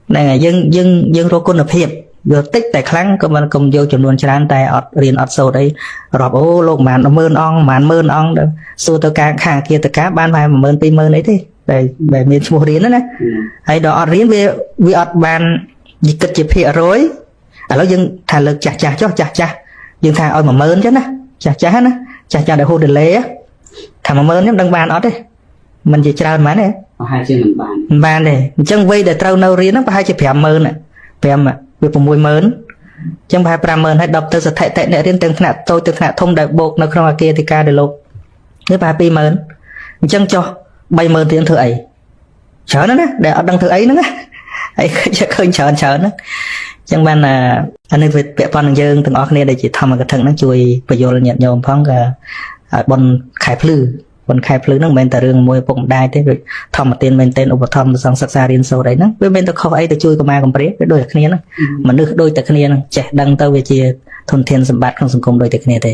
ហ្នឹងហើយយើងរកគុណភាពយកតិចតែខ្លាំងក៏មិនកុំយកចំនួនច្រើនតែអត់រៀនអត់សូត្រអីរាប់អូលោកប្រហែល10000អង្គប្រហែល10000អង្គទៅសួរទៅការខាងគាតកាបានប្រហែល12000 20000អីទេដែលមានឈ្មោះរៀនណាហើយដល់អត់រៀនវាអត់បាននិយាយគិតជាភាគរយឥឡូវយើងថាលើកចាស់ចុះចាស់យើងថាឲ្យ 10000 ចឹងណាចាស់ណាចាស់ដែលហូតដេឡេថា 10000 ខ្ញុំដឹងបានអត់ទេมันជាច្រើនមែនទេប្រហែលជាមិនបានទេអញ្ចឹងវ័យដែលត្រូវនៅរៀនហ្នឹងប្រហែលជា 50000 5វា 60000 អញ្ចឹងប្រហែល 50000 ហើយដល់ទៅស្ថិតិអ្នករៀនទាំងថ្នាក់តូចទៅថ្នាក់ធំដែលបូកនៅក្នុងអាគារធិការដែលលោកនេះប្រហែល 20000 អញ្ចឹងចុះ 30000 ទៀតធ្វើអីច្រើនណាស់ដែលអត់ដឹងធ្វើអីហ្នឹងណាហើយឃើញច្រើនហ្នឹងអញ្ចឹងបានអានេះវាពាក់ព័ន្ធនឹងយើងទាំងអស់គ្នាដែលជាធម្មកថាហ្នឹងជួយបញ្យល់ញាតិញោមផងក៏បុណ្យខែភ្លឺហ្នឹងមិនមែនតែរឿងមួយពុកម្ដាយទេដូចធម្មទានមែនទែនឧបត្ថម្ភសង្ឃសិក្សារៀនសូត្រអីហ្នឹងវាមិនទៅខុសអីទៅជួយកុមារកំព្រាវាដូចតែគ្នាហ្នឹងមនុស្សដូចតែគ្នាហ្នឹងចេះដឹងទៅវាជាធនធានសម្បត្តិក្នុងសង្គមដូចតែគ្នាទេ